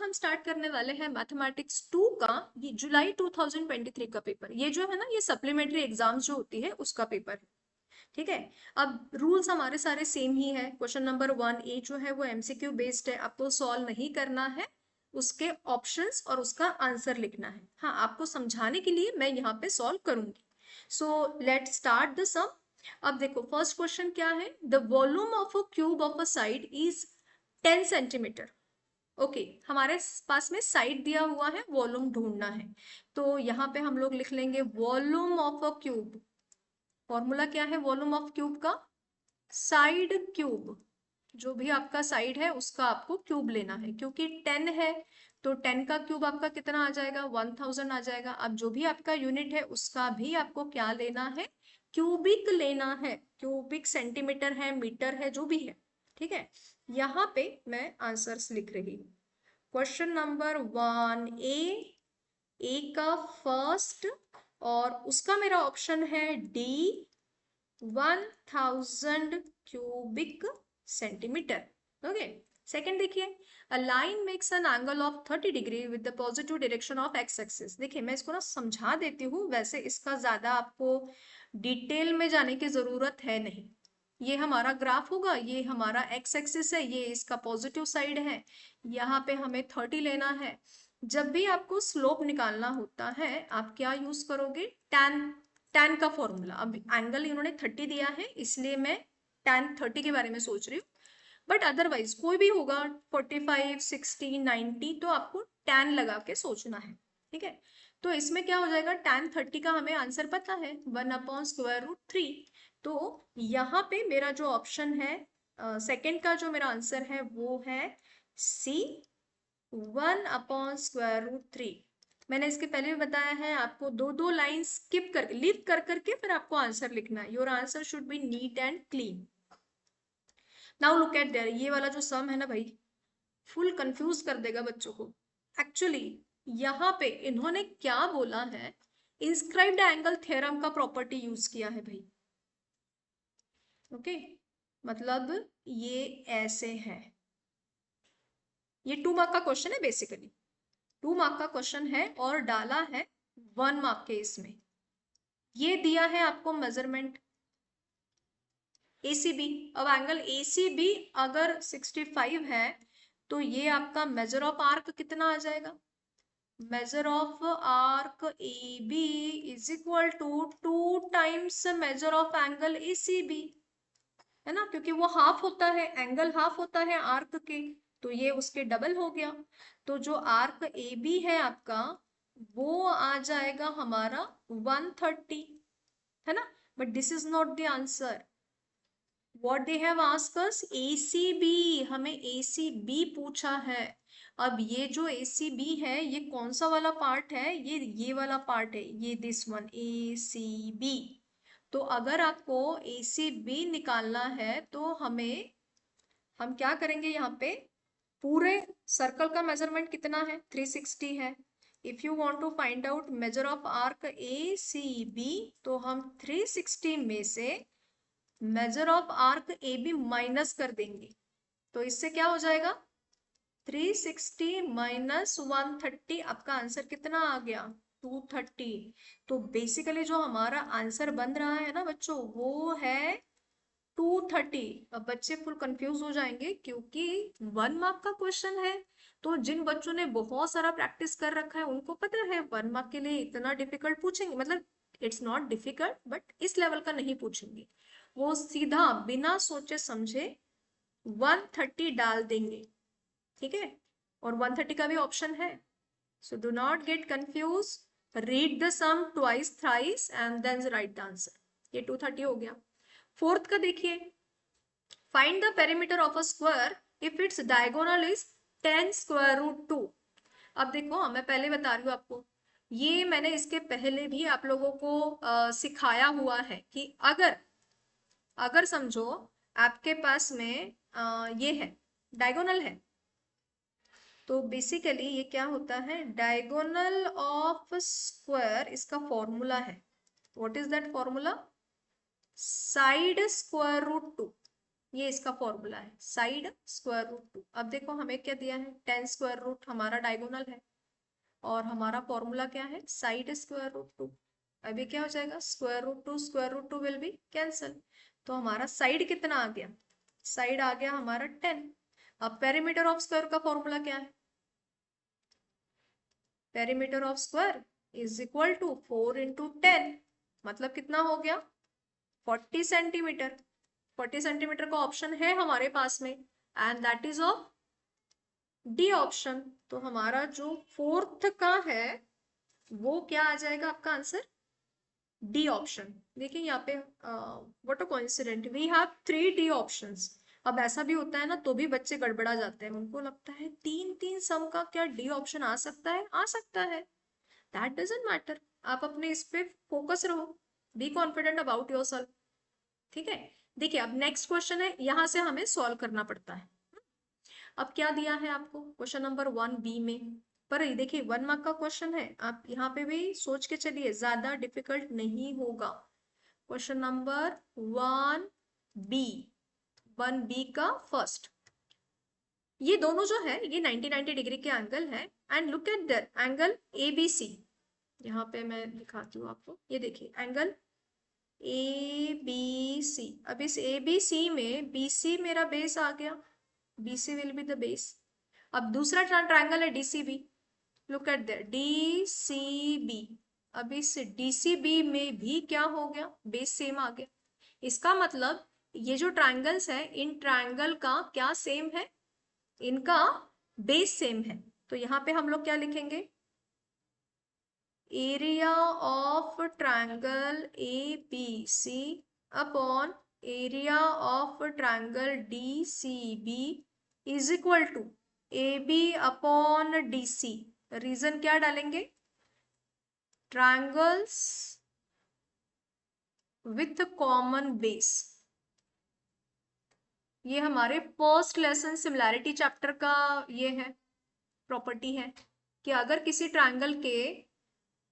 हम स्टार्ट करने वाले हैं मैथमेटिक्स 2 का ये जुलाई 2023 का पेपर। ये जो है ना, ये सप्लीमेंट्री एग्जाम्स जो होती है उसका पेपर है। ठीक है। अब रूल्स हमारे सारे सेम ही है। क्वेश्चन नंबर 1A जो है वो एमसीक्यू बेस्ड है, आपको सॉल्व नहीं करना है, उसके ऑप्शंस और उसका आंसर लिखना है। हाँ, आपको समझाने के लिए मैं यहाँ पे सॉल्व करूंगी। सो लेट स्टार्ट द सम। अब देखो फर्स्ट क्वेश्चन क्या है, the volume of a cube of a side is 10 centimetre. Okay, हमारे पास में साइड दिया हुआ है, वॉल्यूम ढूंढना है। तो यहाँ पे हम लोग लिख लेंगे volume of a cube. Formula क्या है वॉल्यूम ऑफ क्यूब का, साइड क्यूब। जो भी आपका साइड है उसका आपको क्यूब लेना है, क्योंकि 10 है तो 10 का क्यूब आपका कितना आ जाएगा, 1000 आ जाएगा। अब जो भी आपका यूनिट है उसका भी आपको क्या लेना है, क्यूबिक लेना है। क्यूबिक सेंटीमीटर है, मीटर है, जो भी है। ठीक है, यहाँ पे मैं आंसर्स लिख रही हूँ। क्वेश्चन नंबर 1A का फर्स्ट और उसका मेरा ऑप्शन है D, 1000 cubic centimetre. Okay, second देखिए, a line makes an angle of 30 degree with the positive direction of X axis. देखिए मैं इसको ना समझा देती हूँ, वैसे इसका ज्यादा आपको डिटेल में जाने की जरूरत है नहीं। ये हमारा ग्राफ होगा, ये हमारा एक्स एक्सिस है, ये इसका पॉजिटिव साइड है, यहाँ पे हमें 30 लेना है। जब भी आपको स्लोप निकालना होता है आप क्या यूज करोगे, tan का फॉर्मूला। अब एंगल इन्होंने 30 दिया है इसलिए मैं tan 30 के बारे में सोच रही हूँ, बट अदरवाइज कोई भी होगा 45, 60, 90, तो आपको tan लगा के सोचना है। ठीक है, तो इसमें क्या हो जाएगा, tan 30 का हमें आंसर पता है 1/√3। तो यहाँ पे मेरा जो ऑप्शन है सेकंड का जो मेरा आंसर है वो है सी, 1/√3। मैंने इसके पहले भी बताया है, आपको दो दो लाइन स्किप कर लीव कर करके फिर आपको आंसर लिखना है। Your answer should be neat and clean. Now look eight there, ये वाला जो सम है ना भाई, फुल कंफ्यूज कर देगा बच्चों को। एक्चुअली यहाँ पे इन्होंने क्या बोला है, इंस्क्राइब्ड एंगल थ्योरम का प्रॉपर्टी यूज किया है भाई। ओके, मतलब ये ऐसे है, ये 2 मार्क का क्वेश्चन है बेसिकली। 2 मार्क का क्वेश्चन है और डाला है 1 मार्क के इसमें। ये दिया है आपको मेजरमेंट ACB। अब एंगल ACB अगर 65 है तो ये आपका मेजर ऑफ आर्क कितना आ जाएगा, measure of arc AB is equal to 2 times measure of angle ACB, है ना, क्योंकि वो हाफ होता है, एंगल हाफ होता है आर्क के, तो ये उसके डबल हो गया। तो जो आर्क AB है आपका वो आ जाएगा हमारा 130, है ना। But this is not the answer. What they have asked us, ACB, हमें ACB पूछा है। अब ये जो ACB है ये कौन सा वाला पार्ट है, ये वाला पार्ट है, ये दिस वन ACB। तो अगर आपको ACB निकालना है तो हम क्या करेंगे, यहाँ पे पूरे सर्कल का मेजरमेंट कितना है, 360 है। If you want to find out measure of arc ACB तो हम 360 में से measure of arc AB minus कर देंगे। तो इससे क्या हो जाएगा, 360 माइनस 130, आपका आंसर कितना आ गया, 230। तो बेसिकली जो हमारा आंसर बन रहा है ना बच्चों वो है 230। अब बच्चे फुल कंफ्यूज हो जाएंगे क्योंकि 1 मार्क का क्वेश्चन है। तो जिन बच्चों ने बहुत सारा प्रैक्टिस कर रखा है उनको पता है 1 मार्क के लिए इतना डिफिकल्ट पूछेंगे, मतलब इट्स नॉट डिफिकल्ट बट इस लेवल का नहीं पूछेंगे। वो सीधा बिना सोचे समझे 130 डाल देंगे। ठीक है, और 130 का भी ऑप्शन है। So do not get confuse, read the sum twice thrice and then write the answer. ये 230 हो गया। फोर्थ का देखिए, find the perimeter of a square if its diagonal is 10√2। अब देखो मैं पहले बता रही हूँ आपको, ये मैंने इसके पहले भी आप लोगों को सिखाया हुआ है कि अगर अगर समझो आपके पास में ये है, डायगोनल है, तो बेसिकली ये क्या होता है, डायगोनल ऑफ स्क्वायर, इसका फॉर्मूला है, what is that formula, side square root 2। ये इसका फॉर्मूला है, साइड स्क्वायर रूट 2। अब देखो हमें क्या दिया है, 10 स्क्वायर रूट हमारा डायगोनल है, और हमारा फॉर्मूला क्या है, साइड स्क्वायर रूट 2। अभी क्या हो जाएगा, square root two will be cancel. तो हमारा साइड कितना आ गया, साइड आ गया हमारा 10। अब पेरीमीटर ऑफ स्क्वायर का फॉर्मूला क्या है, perimeter of square is equal to 4 into 10, मतलब कितना हो गया, 40 सेंटीमीटर। 40 सेंटीमीटर का ऑप्शन है हमारे पास में, and that is of D option. तो हमारा जो फोर्थ का है वो क्या आ जाएगा आपका आंसर, डी ऑप्शन। देखिए यहाँ पे what a coincident, we have 3 D options. अब ऐसा भी होता है ना, तो भी बच्चे गड़बड़ा जाते हैं, उनको लगता है तीन तीन सम का क्या डी ऑप्शन आ सकता है, आ सकता है, दैट डजंट मैटर। आप अपने इस पे फोकस रहो, be confident about your self. ठीक है, देखिए अब नेक्स्ट क्वेश्चन है, यहां से हमें सॉल्व करना पड़ता है। अब क्या दिया है आपको क्वेश्चन नंबर 1 बी में, पर देखिए 1 मार्क का क्वेश्चन है, आप यहाँ पे भी सोच के चलिए, ज्यादा डिफिकल्ट नहीं होगा। क्वेश्चन नंबर 1 बी, 1 बी का फर्स्ट, ये दोनों जो है ये 90 डिग्री के एंगल है, and look at that angle A B C. यहाँ पे मैं दिखाती हूँ आपको, ये देखिए एंगल ए बी सी। अब इस ए बी सी में बी सी मेरा बेस आ गया, B C will be the base. अब दूसरा ट्रायंगल है DCB, look at that DCB. अब इस डीसीबी में भी क्या हो गया, बेस सेम आ गया। इसका मतलब ये जो ट्रायंगल्स है, इन ट्रायंगल का क्या सेम है, इनका बेस सेम है। तो यहाँ पे हम लोग क्या लिखेंगे, area of triangle A B C upon area of triangle D C B is equal to A B upon D C. Reason क्या डालेंगे, ट्रायंगल्स विथ कॉमन बेस। ये हमारे फर्स्ट लेसन सिमिलैरिटी चैप्टर का ये है, प्रॉपर्टी है, कि अगर किसी ट्रायंगल के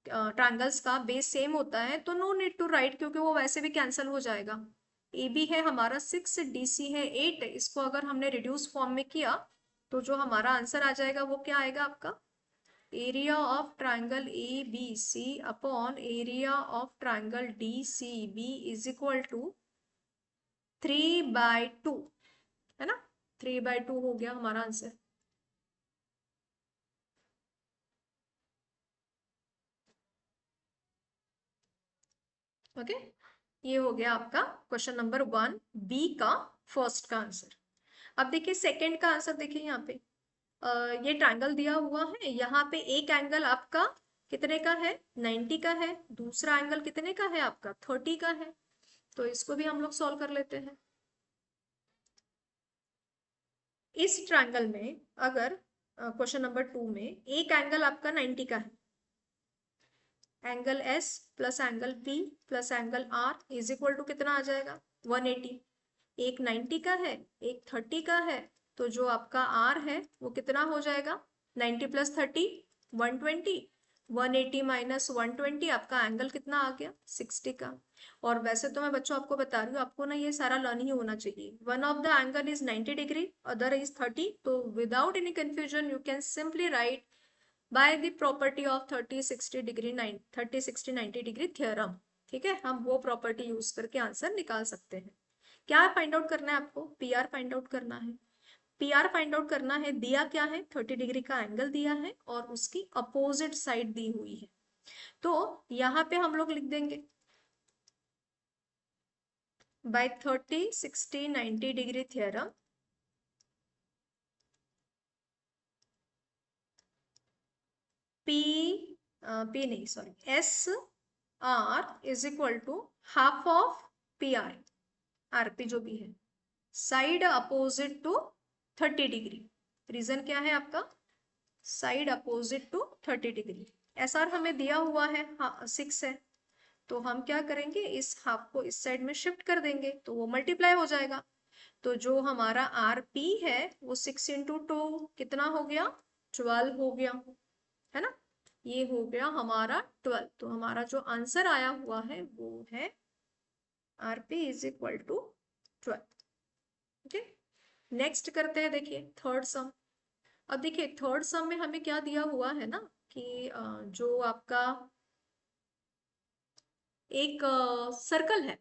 ट्रायंगल्स का बेस सेम होता है तो नो नीड टू राइट, क्योंकि वो वैसे भी कैंसिल हो जाएगा। ए बी है हमारा 6, डी सी है 8, इसको अगर हमने रिड्यूस फॉर्म में किया तो जो हमारा आंसर आ जाएगा वो क्या आएगा आपका, area of triangle A B C upon area of triangle D C B is equal to 3/2, है ना, 3/2 हो गया हमारा आंसर। ओके, ये हो गया आपका क्वेश्चन नंबर 1 बी का फर्स्ट का आंसर। अब देखिए सेकंड का आंसर, देखिए यहाँ पे ये ट्रायंगल दिया हुआ है, यहाँ पे एक एंगल आपका कितने का है, 90 का है, दूसरा एंगल कितने का है आपका, 30 का है। तो इसको भी हम लोग सॉल्व कर लेते हैं। इस ट्रायंगल में अगर क्वेश्चन नंबर 2 में एक एंगल आपका 90 का है, angle S plus angle P plus angle R is equal to कितना आ जाएगा, 180। एक 90 का है, एक 30 का है, तो जो आपका आर है वो कितना हो जाएगा, 90 प्लस 30 120, 180 माइनस 120, आपका एंगल कितना आ गया, 60 का। और वैसे तो मैं बच्चों आपको बता रही हूँ, आपको ना ये सारा लर्न ही होना चाहिए। One of the angle is 90 degree, other is 30, तो without any confusion you can simply write by the property of 30 60 degree theorem. ठीक है, हम वो प्रॉपर्टी यूज करके आंसर निकाल सकते हैं। क्या फाइंड आउट करना है आपको, पी आर फाइंड आउट करना है। पी आर फाइंड आउट करना है, दिया क्या है, 30 डिग्री का एंगल दिया है और उसकी अपोजिट साइड दी हुई है। तो यहाँ पे हम लोग लिख देंगे by 30 60 degree theorem, P P नहीं sorry S R is equal to half of P R, RP जो भी है, side opposite to 30 degree. Reason क्या है आपका, side opposite to 30 degree. S R हमें दिया हुआ है 6 है, तो हम क्या करेंगे, इस हाफ को इस साइड में शिफ्ट कर देंगे तो वो मल्टीप्लाई हो जाएगा। तो जो हमारा आर पी है वो 6 इंटू 2 कितना हो गया, 12 हो गया, है ना, ये हो गया हमारा 12। तो हमारा जो आंसर आया हुआ है वो है R P is equal to 12। Okay, next करते हैं, देखिए थर्ड सम। अब देखिए थर्ड सम में हमें क्या दिया हुआ है ना कि जो आपका एक सर्कल है,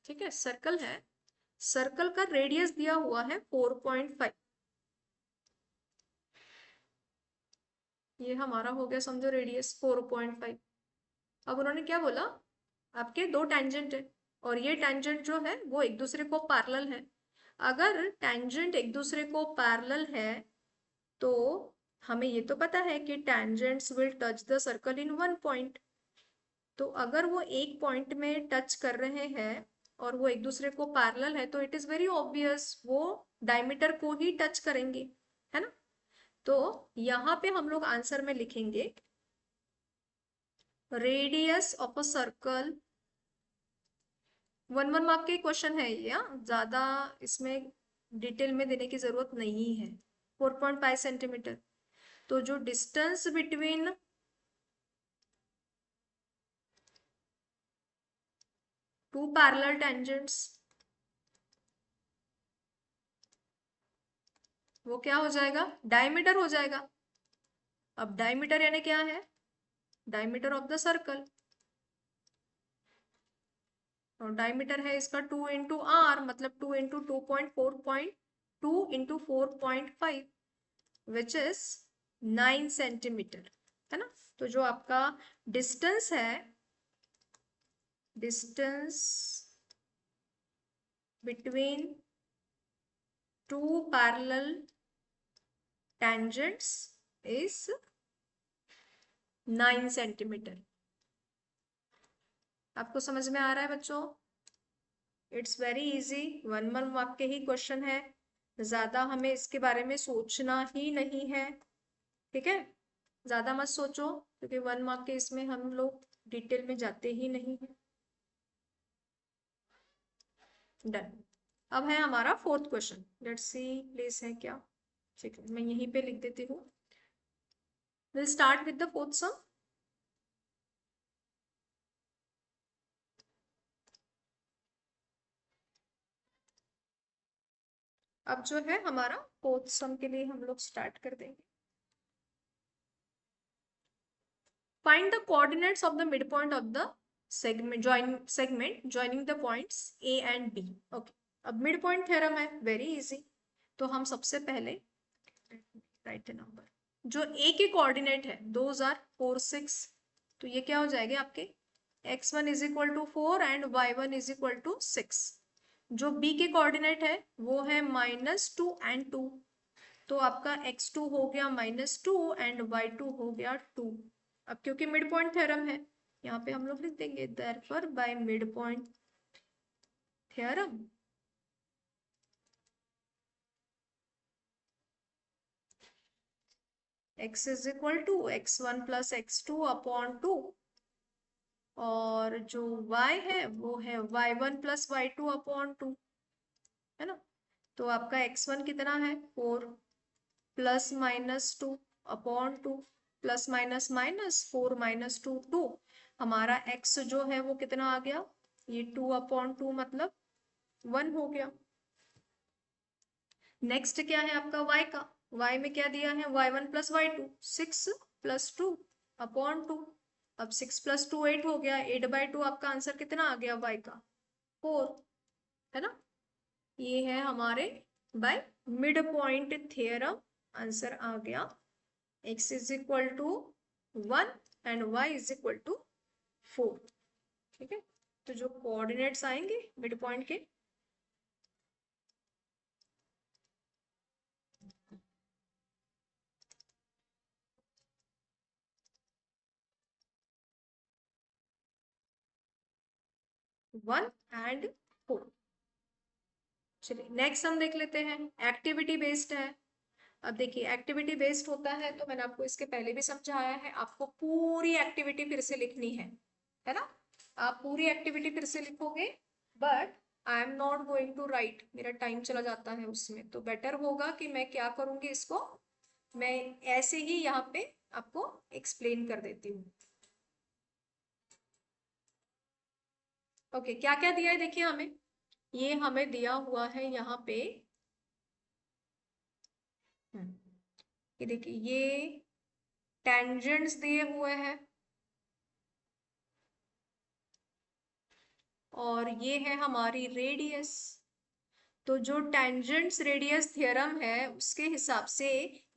ठीक है, सर्कल है, सर्कल का रेडियस दिया हुआ है 4.5। ये हमारा हो गया समझो रेडियस 4.5। अब उन्होंने क्या बोला, आपके दो टेंजेंट है और ये टेंजेंट जो है वो एक दूसरे को पैरेलल है। अगर टेंजेंट एक दूसरे को पैरेलल है तो हमें ये तो पता है कि tangents will touch the circle in one point. तो अगर वो एक पॉइंट में टच कर रहे हैं और वो एक दूसरे को पैरेलल है तो इट इज वेरी ऑब्वियस वो डायमीटर को ही टच करेंगे, है ना। तो यहाँ पे हम लोग आंसर में लिखेंगे radius of a circle. 1 1 mark के क्वेश्चन है ये, ज्यादा इसमें डिटेल में देने की जरूरत नहीं है। 4.5 सेंटीमीटर। तो जो distance between two parallel tangents वो क्या हो जाएगा, डायमीटर हो जाएगा। अब डायमीटर यानी क्या है, डायमीटर ऑफ द सर्कल, और डायमीटर है इसका 2 इंटू आर, मतलब 2 into 2.4.2 into 4.5 which is 9 centimetre, है ना। तो जो आपका डिस्टेंस है, distance between two parallel tangents is 9 centimetre. आपको समझ में आ रहा है बच्चों? इट्स वेरी इजी, 1 1 मार्क के ही क्वेश्चन है, ज्यादा हमें इसके बारे में सोचना ही नहीं है, ठीक है। ज्यादा मत सोचो क्योंकि 1 मार्क के इसमें हम लोग डिटेल में जाते ही नहीं है। डन। अब है हमारा fourth question, let's see place है क्या, ठीक है मैं यहीं पे लिख देती हूँ। Will start with the fourth सम। अब जो है हमारा फोर्थ सम के लिए हम लोग स्टार्ट कर देंगे। Find the coordinates of the midpoint of the segment joining the points A and B। Okay, अब मिड पॉइंट थ्योरम है, वेरी इजी। तो हम सबसे पहले राइट नंबर, जो A के कोऑर्डिनेट है 2 आर 4 6, तो ये क्या हो जाएंगे आपके x1 is equal to 4 and y1 is equal to 6। जो B के कोऑर्डिनेट है वो है -2 एंड 2, तो आपका x2 हो गया -2 एंड y2 हो गया 2। अब क्योंकि मिड पॉइंट थ्योरम है, यहाँ पे हम लोग लिख देंगे therefore by mid point theorem x is equal to x1 plus x2 upon 2, और जो y है वो है y1 प्लस y2 अपॉन 2, है ना। तो आपका x1 कितना है 4 plus -2 upon 2 plus minus minus 4 -2 2। हमारा x जो है वो कितना आ गया, ये 2 अपॉन 2 मतलब 1 हो गया। नेक्स्ट क्या है आपका y का, y में क्या दिया है y1 plus y2 6 plus 2 upon 2। अब 6 प्लस 2 8 हो गया, 8/2 आपका आंसर कितना आ गया y का 4, है ना। ये है हमारे by mid point theorem, answer आ गया x is equal to 1 and y is equal to 4, ठीक है। तो जो कोऑर्डिनेट्स आएंगे मिड पॉइंट के, वन एंड 4। चलिए नेक्स्ट हम देख लेते हैं, एक्टिविटी बेस्ड है। अब देखिए एक्टिविटी बेस्ड होता है तो मैंने आपको इसके पहले भी समझाया है, आपको पूरी एक्टिविटी फिर से लिखनी है ना। आप पूरी एक्टिविटी फिर से लिखोगे, but I am not going to write, मेरा टाइम चला जाता है उसमें, तो बेटर होगा कि मैं क्या करूंगी, इसको मैं ऐसे ही यहाँ पे आपको एक्सप्लेन कर देती हूँ। ओके, क्या क्या दिया है देखिए हमें, ये हमें दिया हुआ है यहाँ पे ये देखिए, ये टेंजेंट्स दिए हुए हैं और ये है हमारी रेडियस। तो जो टेंजेंट्स रेडियस थ्योरम है उसके हिसाब से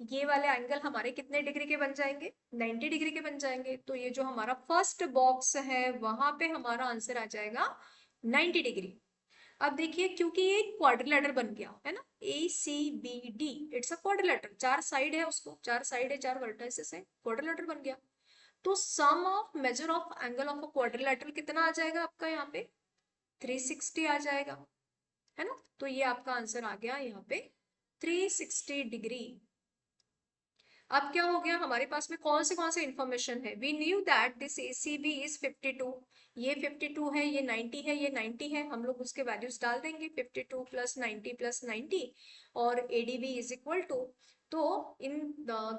ये वाले एंगल हमारे कितने डिग्री के बन जाएंगे? 90 डिग्री के बन जाएंगे। तो ये जो हमारा फर्स्ट बॉक्स है वहां पे हमारा आंसर आ जाएगा 90 डिग्री। अब देखिए, क्योंकि ये क्वाड्रिलेटरल बन गया है ना, ACBD, it's a quadrilateral, 4 side है, उसको 4 साइड है, 4 वर्टिसेस है, क्वाड्रिलेटरल बन गया। तो sum of measure of angle of a quadrilateral कितना आ जाएगा आपका यहाँ पे? 360 आ जाएगा, है ना। तो ये आपका आंसर आ गया यहाँ पे 360 डिग्री। अब क्या हो गया, हमारे पास में कौन से इंफॉर्मेशन है? We knew that this ACB is 52, ये 52 है, ये 90 है, ये 90 है, हम लोग उसके वैल्यूज डाल देंगे 52 प्लस 90 प्लस 90 और ADB इज इक्वल टू, तो इन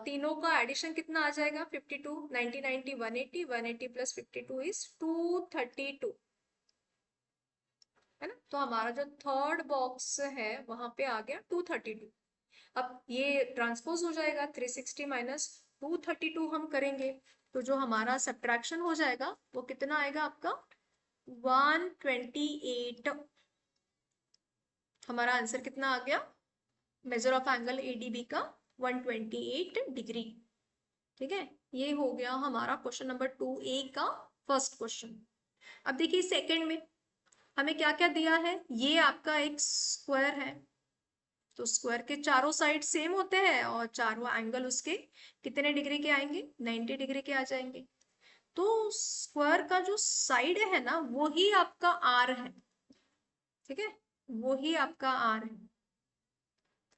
तीनों का एडिशन कितना आ जाएगा? 52 90 90 180, 180 प्लस 52 इज 232, है ना। तो हमारा जो थर्ड बॉक्स है वहां पे आ गया 232। अब ये ट्रांसपोज हो जाएगा, 360 माइनस 232 हम करेंगे तो जो हमारा सब्ट्रैक्शन हो जाएगा वो कितना आएगा आपका? 128। हमारा आंसर कितना आ गया मेजर ऑफ एंगल ADB का? 128 डिग्री। ठीक है, ये हो गया हमारा क्वेश्चन नंबर 2A का फर्स्ट क्वेश्चन। अब देखिए सेकंड में हमें क्या क्या दिया है। ये आपका एक स्क्वायर है, तो स्क्वायर के चारों साइड सेम होते हैं और चारों एंगल उसके कितने डिग्री के आएंगे? 90 डिग्री के आ जाएंगे। तो स्क्वायर का जो साइड है ना वो ही आपका आर है, ठीक है, वो ही आपका आर है।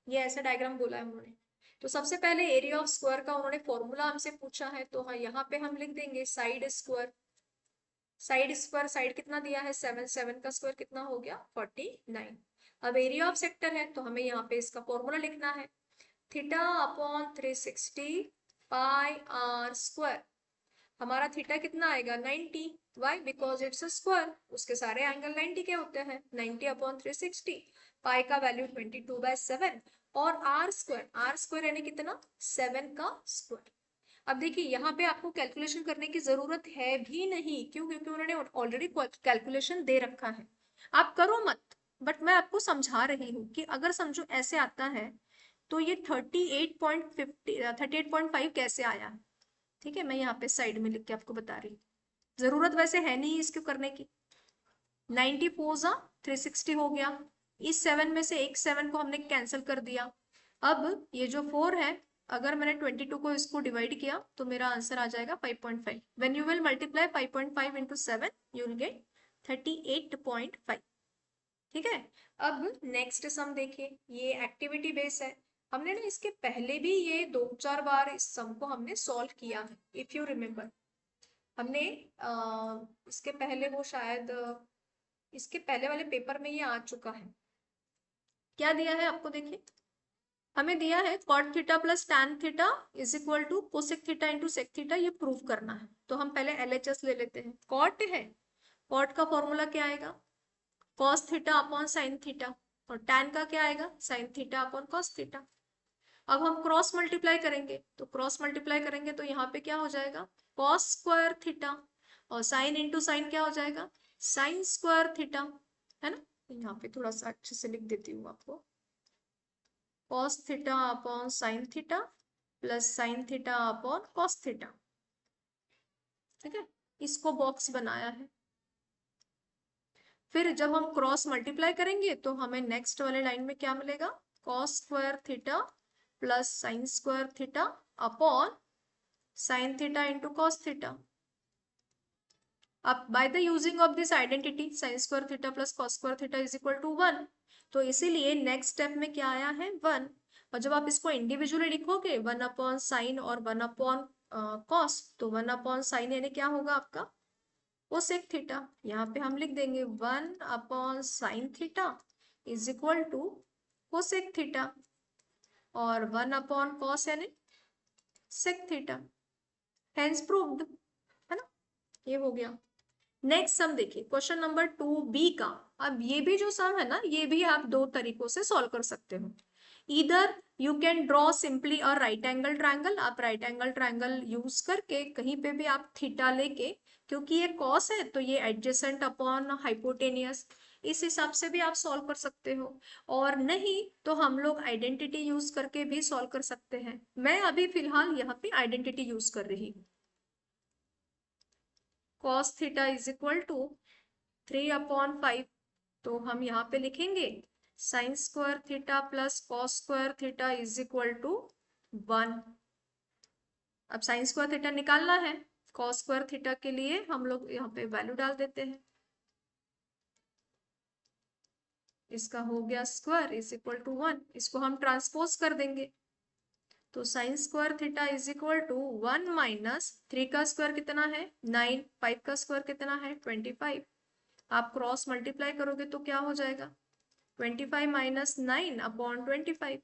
ये ऐसा डायग्राम बोला है उन्होंने। तो सबसे पहले एरिया ऑफ स्क्वायर का उन्होंने फॉर्मूला हमसे पूछा है, तो हाँ यहाँ पे हम लिख देंगे side square. Side square, side कितना दिया है? 7, 7 का स्क्वायर कितना हो गया? 49। अब एरिया ऑफ सेक्टर है तो हमें यहाँ पे इसका फॉर्मूला लिखना है, theta upon 360 pi R square. हमारा थीटा कितना आएगा? 90। Why? Because it's a square, उसके सारे एंगल 90 के होते हैं। 90 अपॉन 360, पाई का वैल्यू 22/7 और आर स्क्वायर, आर स्क्वायर यानी कितना? 7 का स्क्वायर। अब देखिए यहाँ पे आपको कैलकुलेशन करने की जरूरत है भी नहीं, क्यों? क्योंकि उन्होंने ऑलरेडी कैलकुलेशन दे रखा है, आप करो मत। बट मैं आपको समझा रही हूँ कि अगर समझो ऐसे आता है तो ये 38.5 कैसे आया है। ठीक है, मैं यहाँ पे साइड में लिख के आपको बता रही हूँ, जरूरत वैसे है नहीं इसको करने की। 94 जा 360 हो गया, इस 7 में से एक 7 को हमने कैंसिल कर दिया। अब ये जो 4 है, अगर मैंने 22 को इसको डिवाइड किया तो मेरा आंसर आ जाएगा 5.5। When you will multiply 5.5 into 7 you will get 38.5। ठीक है, अब नेक्स्ट सम देखिए, ये एक्टिविटी बेस है। हमने ना इसके पहले भी ये 2-4 बार इस सम को हमने सॉल्व किया है, इफ यू रिमेम्बर। हमने इसके पहले वो शायद इसके पहले वाले पेपर में ये आ चुका है। क्या दिया है आपको? देखिए हमें दिया है cot theta plus tan theta is equal to cosec theta into sec theta, ये प्रूव करना है। तो हम पहले LHS ले लेते हैं। कॉट है, कॉट का फॉर्मूला क्या आएगा? Cos theta upon sine theta, और टैन का क्या आएगा? Sine theta upon cos theta. अब हम क्रॉस मल्टीप्लाई करेंगे, तो क्रॉस मल्टीप्लाई करेंगे तो यहाँ पे क्या हो जाएगा? कॉस स्क्वायर थीटा, और साइन इंटू साइन क्या हो जाएगा? साइन स्क्वायर थीटा, है ना। यहाँ पे थोड़ा सा अच्छे से लिख देती हूँ आपको, cos theta upon sine theta plus sine theta upon cos theta. ठीक है, इसको बॉक्स बनाया है। फिर जब हम क्रॉस मल्टीप्लाई करेंगे तो हमें नेक्स्ट वाले लाइन में क्या मिलेगा? Cos square theta plus sine square theta upon sine theta into cos theta. अब by the using of this identity sine square theta plus cos square theta is equal to 1, तो इसीलिए next step में क्या आया है? 1। और जब आप इसको इंडिविजुअली लिखोगे 1 अपॉन साइन और 1 अपॉन कॉस, तो 1 अपॉन साइन यानी क्या होगा आपका? Cosec theta. यहाँ पे हम लिख देंगे 1 upon sine theta is equal to cosec theta, और 1 अपॉन कॉस यानी सेक थीटा। हेंस प्रूव्ड, है ना। ये हो गया। नेक्स्ट सम देखिए, क्वेश्चन नंबर 2B का। अब ये भी जो सम है ना, ये भी आप दो तरीकों से सॉल्व कर सकते हो। इधर you can draw simply a right angle triangle, आप राइट एंगल ट्रायंगल यूज करके कहीं पे भी आप थीटा लेके, क्योंकि ये कॉस है तो ये एडजेसेंट अपॉन हाइपोटेनियस, इस हिसाब से भी आप सॉल्व कर सकते हो, और नहीं तो हम लोग आइडेंटिटी यूज करके भी सॉल्व कर सकते हैं। मैं अभी फिलहाल यहाँ पे आइडेंटिटी यूज कर रही हूँ। cos theta is equal to 3/5, तो हम यहाँ पे लिखेंगे sine square theta plus cos square theta is equal to 1। अब साइन स्क्वायर थीटा निकालना है, कॉस स्क्वायर थीटा के लिए हम लोग यहाँ पे वैल्यू डाल देते हैं, इसका हो गया स्क्वायर इज इक्वल टू 1, इसको हम ट्रांसपोज कर देंगे, तो sine square theta is equal to 1 minus 3 का स्क्वायर कितना है 9, 5 का स्क्वायर कितना है 25, आप क्रॉस मल्टीप्लाई करोगे तो क्या हो जाएगा 25 माइनस 9 अपॉन 25,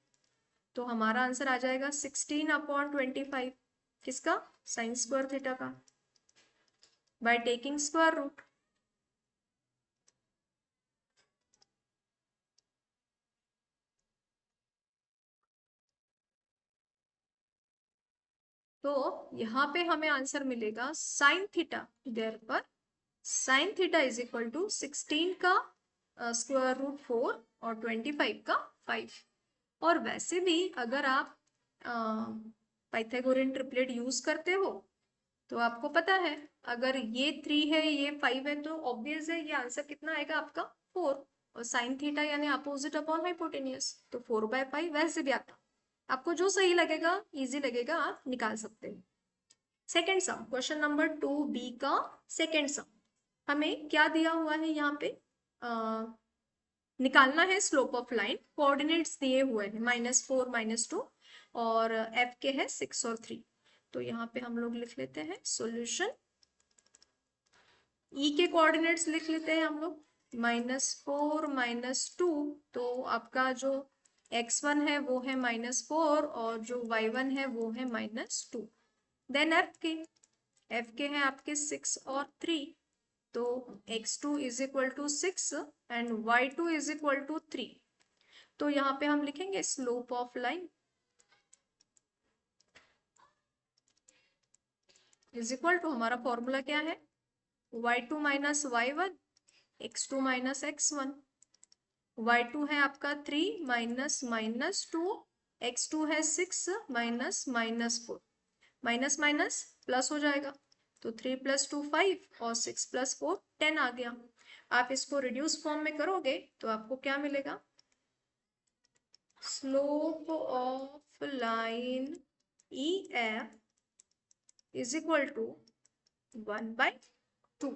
तो हमारा आंसर आ जाएगा 16/25, किसका साइन स्क्वायर थीटा का, बाय टेकिंग स्क्वायर रूट। तो यहाँ पे हमें आंसर मिलेगा साइन थीटा, देयर पर sine theta is equal to 16 का स्क्वायर रूट 4 और 25 का 5। और वैसे भी अगर आप पाइथागोरियन ट्रिपलेट यूज करते हो तो आपको पता है अगर ये 3 है ये 5 है तो ऑब्वियस है ये आंसर कितना आएगा आपका 4, और साइन थीटा यानी अपोजिट अपॉन हाइपोटेनियस, तो 4/5 वैसे भी आता, आपको जो सही लगेगा इजी लगेगा आप निकाल सकते हैं। Second sum, question number 2B का सेकेंड सम, हमें क्या दिया हुआ है यहाँ पे, निकालना है स्लोप ऑफ लाइन, कोऑर्डिनेट्स दिए हुए हैं -4 -2 और f के है 6 और 3, तो यहाँ पे हम लोग लिख लेते हैं सॉल्यूशन, e के कोऑर्डिनेट्स लिख लेते हैं हम लोग -4 -2, तो आपका जो x1 है वो है -4 और जो y1 है वो है -2, देन f के हैं आपके 6 और 3, तो x2 is equal to 6 and y2 is equal to 3, तो यहाँ पे हम लिखेंगे slope of line is equal to, हमारा फॉर्मूला क्या है y2 minus y1 x2 minus x1, y2 है आपका 3 माइनस -2, x2 है 6 माइनस -4, माइनस माइनस प्लस हो जाएगा, तो 3 + 2 5 और 6 + 4 10 आ गया। आप इसको रिड्यूस फॉर्म में करोगे तो आपको क्या मिलेगा, slope of line EF is equal to 1/2।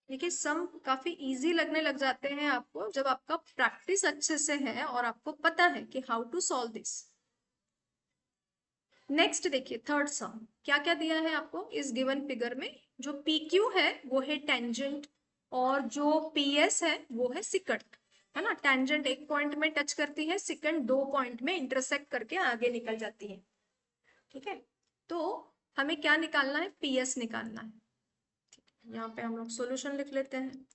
देखिए सम काफी इजी लगने लग जाते हैं आपको जब आपका प्रैक्टिस अच्छे से है और आपको पता है कि how to solve this. Next देखिए थर्ड सम, क्या क्या दिया है आपको इस गिवन फिगर में, जो PQ है वो है टेंजेंट और जो PS है वो है सिकंड, है ना, टेंजेंट एक पॉइंट में टच करती है, सिकंड 2 पॉइंट में इंटरसेक्ट करके आगे निकल जाती है, ठीक है, तो हमें क्या निकालना है PS निकालना है, यहाँ पे हम लोग सॉल्यूशन लिख लेते हैं,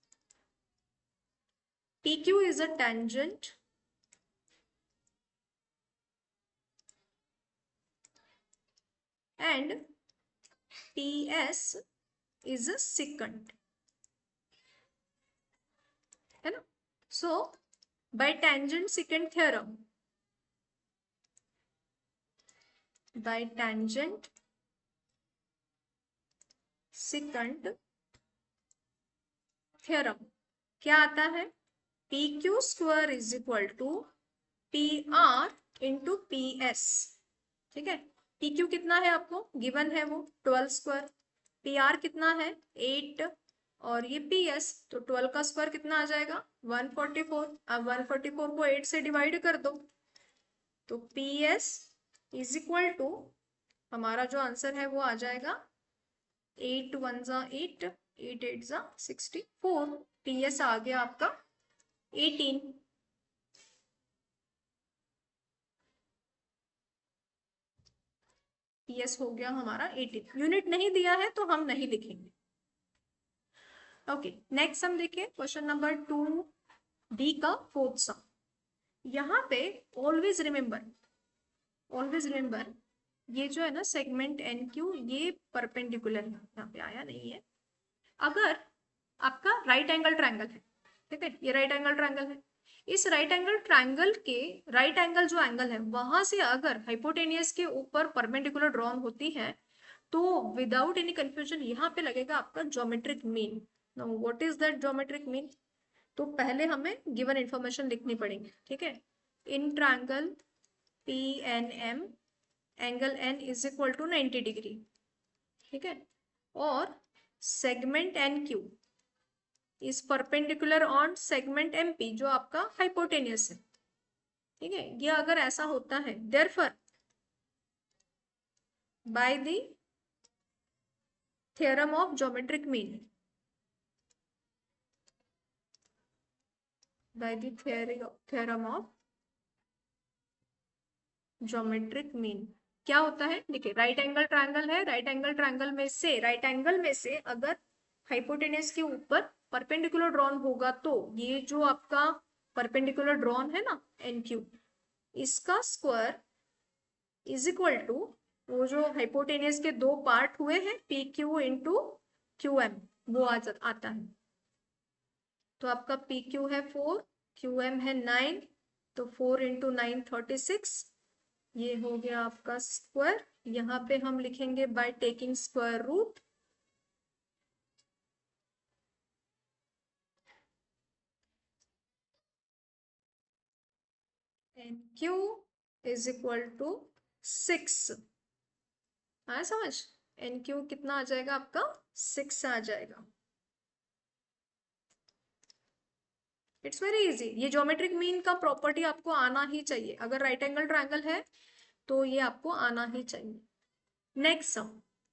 PQ is a tangent and PS is a secant, है ना, so by tangent secant theorem, by tangent secant theorem क्या आता है, PQ square is equal to PR into PS, ठीक है, PQ कितना है आपको गिवन है वो 12 स्क्वायर, PR कितना है 8 और ये PS, तो 12 का स्क्वायर कितना आ जाएगा 144, अब 144 को 8 से डिवाइड कर दो, तो PS इज इक्वल टू, हमारा जो आंसर है वो आ जाएगा 8 1 जा 8, 8 8 जा 64, PS आ गया आपका 18। PS हो गया हमारा 18, यूनिट नहीं दिया है तो हम नहीं लिखेंगे। ओके नेक्स्ट हम देखिए क्वेश्चन नंबर 2 डी का फोर्थ सम। यहाँ पे ऑलवेज रिमेम्बर ये जो है ना सेगमेंट एन क्यू ये परपेंडिकुलर है, यहाँ पे आया नहीं है। अगर आपका राइट एंगल ट्रायंगल है, ठीक है, ये राइट एंगल ट्रायंगल है, इस राइट एंगल ट्रायंगल के राइट एंगल जो एंगल है वहां से अगर हाइपोटेनियस के ऊपर परपेंडिकुलर ड्रॉन होती है तो विदाउट एनी कंफ्यूजन यहाँ पे लगेगा आपका geometric mean. Now what is that geometric mean? तो पहले हमें गिवन इंफॉर्मेशन लिखनी पड़ेगी, ठीक है। In triangle P N M angle N is equal to 90 degree, ठीक है, और segment N Q is perpendicular on segment M P जो आपका हाइपोटेनियस है, ठीक है। ये अगर ऐसा होता है therefore by the theorem of geometric mean, bye the theorem of geometric mean क्या होता है? देखिए राइट एंगल ट्रायंगल है, राइट एंगल ट्रायंगल में से अगर हाइपोटेनस के ऊपर परपेंडिकुलर ड्रॉन होगा तो ये जो आपका परपेंडिकुलर ड्रॉन है ना एन क्यू, इसका स्क्वायर इज इक्वल टू वो जो हाइपोटेनस के दो पार्ट हुए हैं P Q into Q M वो आता है। तो आपका पी क्यू है 4, क्यू एम है 9, तो 4 इंटू 9 36, ये हो गया आपका स्क्वायर। यहाँ पे हम लिखेंगे by taking square root, N Q is equal to 6। आया समझ? एन क्यू कितना आ जाएगा आपका 6 आ जाएगा। It's very easy. ये ज्योमेट्रिक मीन का प्रॉपर्टी आपको आना ही चाहिए, अगर राइट एंगल ट्रायंगल है तो ये आपको आना ही चाहिए। Next sum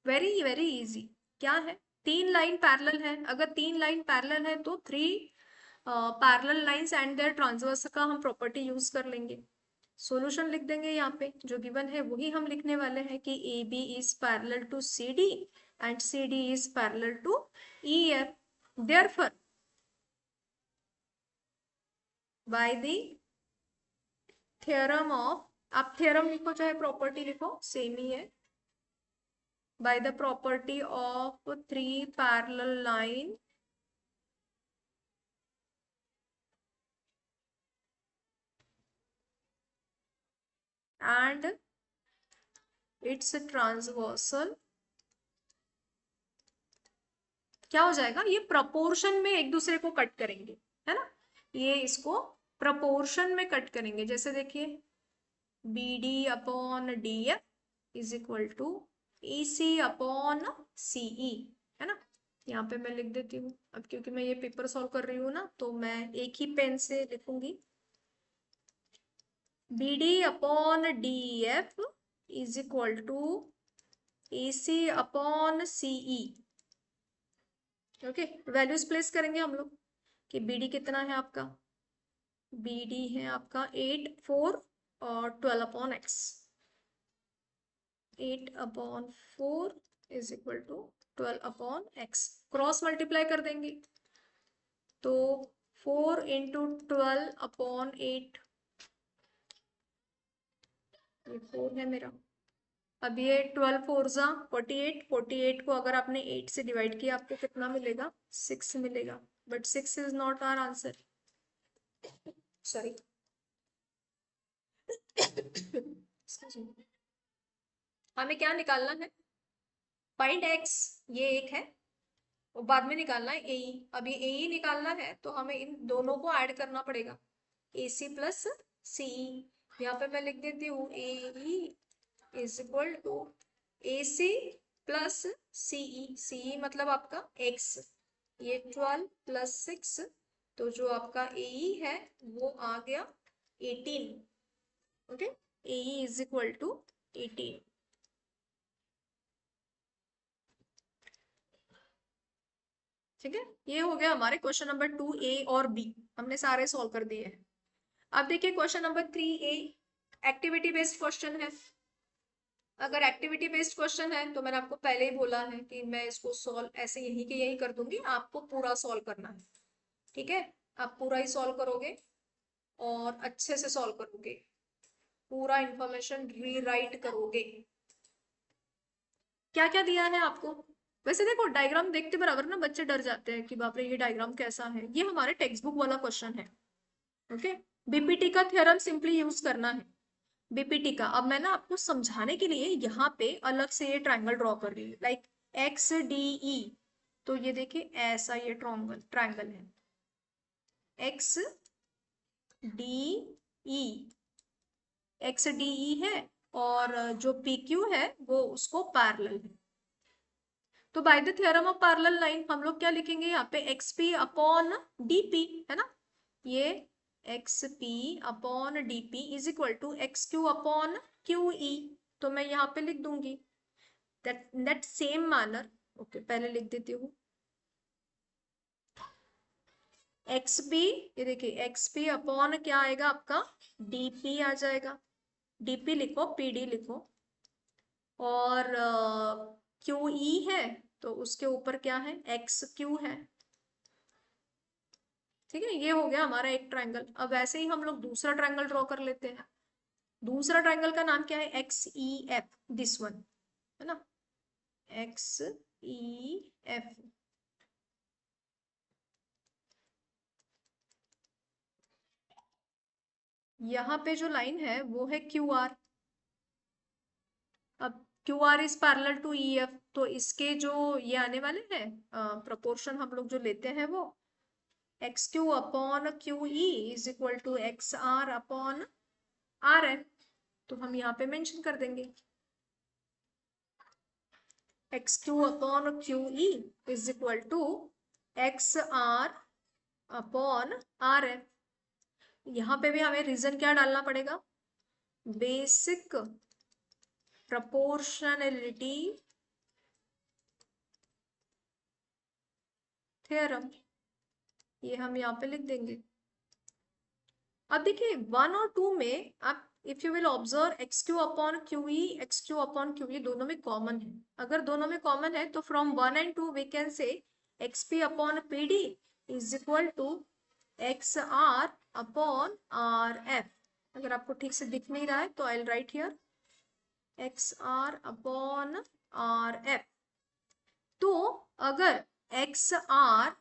very very easy. क्या है? 3 लाइन पैरेलल है, अगर 3 लाइन पैरेलल है तो 3 parallel lines and there transverse का हम प्रॉपर्टी यूज कर लेंगे। सॉल्यूशन लिख देंगे, यहाँ पे जो गिवन है वही हम लिखने वाले हैं कि A B is parallel to C D and C D is parallel to E F. Therefore by the theorem of, आप थ्योरम लिखो चाहे प्रॉपर्टी लिखो सेम ही है, by the property of 3 parallel line and its transversal, क्या हो जाएगा? ये proportion में एक दूसरे को कट करेंगे, है ना, ये इसको प्रपोर्शन में कट करेंगे। जैसे देखिए B D upon D F is equal to E C upon CE, है ना। यहाँ पे मैं लिख देती हूँ, अब क्योंकि मैं ये पेपर सॉल्व कर रही हूँ ना तो मैं एक ही पेन से लिखूंगी। B D upon D F is equal to A C upon CE. Okay, values place करेंगे हम लोग कि बी डी कितना है आपका, बी डी है आपका 8 4 और 12 upon x, 8 upon 4 is equal to 12 upon x, cross multiply कर देंगे तो 4 इंटू 12 अपॉन 8, ये 4 है मेरा। अब ये 12 4 जा 48, 48 को अगर आपने 8 से डिवाइड किया आपको कितना मिलेगा? 6 मिलेगा, but 6 is not our answer, sorry. हमें क्या निकालना है? फाइंड एक्स, ये एक है, और बाद में निकालना है ए। अब ये ए निकालना है तो हमें इन दोनों को ऐड करना पड़ेगा, ए सी प्लस सी। यहाँ पे मैं लिख देती हूँ A is equal to A C plus CE, CE मतलब आपका एक्स, ये 12 प्लस 6, तो जो आपका ए है वो आ गया 18। Okay, A is equal to 18। ठीक है, ये हो गया हमारे क्वेश्चन नंबर 2 ए और बी, हमने सारे सॉल्व कर दिए हैं। अब देखिए क्वेश्चन नंबर 3 ए, एक्टिविटी बेस्ड क्वेश्चन है। अगर एक्टिविटी बेस्ड क्वेश्चन है तो मैंने आपको पहले ही बोला है कि मैं इसको सॉल्व ऐसे यही के यही कर दूंगी, आपको पूरा सॉल्व करना है, ठीक है। आप पूरा ही सॉल्व करोगे और अच्छे से सॉल्व करोगे, पूरा इंफॉर्मेशन रीराइट करोगे। क्या क्या दिया है आपको? वैसे देखो डायग्राम देखते बराबर ना बच्चे डर जाते हैं कि बाप रे ये डायग्राम कैसा है। ये हमारे टेक्स्ट बुक वाला क्वेश्चन है। ओके, बीपीटी का थ्योरम सिंपली यूज करना है। बीपीटी का अब मैं ना आपको समझाने के लिए यहाँ पे अलग से ये ट्रायंगल ड्रॉ कर रही हूँ, लाइक एक्स डी ई। तो ये देखिए ऐसा ये ट्रायंगल ट्रायंगल है, x D E, x D E है, और जो पी क्यू है वो उसको पैरेलल है। तो by the theorem of parallel line हम लोग क्या लिखेंगे यहाँ पे, X P upon D P, है ना। ये X P upon D P is equal to X Q upon Q E. तो मैं यहाँ पे लिख दूंगी दैट सेम मैनर। ओके, पहले लिख देती हूँ एक्स पी, ये देखिए एक्स पी अपॉन क्या आएगा आपका, डी पी आ जाएगा। डी पी लिखो, पी डी लिखो, और क्यू ई है तो उसके ऊपर क्या है, एक्स क्यू है। ठीक है, ये हो गया हमारा एक ट्रायंगल। अब ऐसे ही हम लोग दूसरा ट्रायंगल ड्रॉ कर लेते हैं। दूसरा ट्रायंगल का नाम क्या है, x E F, this one, है ना, एक्स ई एफ। यहाँ पे जो लाइन है वो है क्यू आर। अब Q R is parallel to E F, तो इसके जो ये आने वाले हैं प्रोपोर्शन हम लोग जो लेते हैं वो X Q upon Q E is equal to X R upon R N. तो हम यहाँ पे मेंशन कर देंगे X Q upon Q E is equal to X R upon R N. यहाँ पे भी हमें रीजन क्या डालना पड़ेगा, बेसिक प्रोपोर्शनलिटी थ्योरम, ये हम यहाँ पे लिख देंगे। अब देखिए 1 और 2 में आप if you will observe x Q upon Q E, x Q upon Q ई दोनों में कॉमन है। अगर दोनों में कॉमन है तो from 1 and 2 we can say X P upon P D is equal to X R upon R F. अगर आपको ठीक से दिख नहीं रहा है तो I will write here X R upon R F. तो अगर X R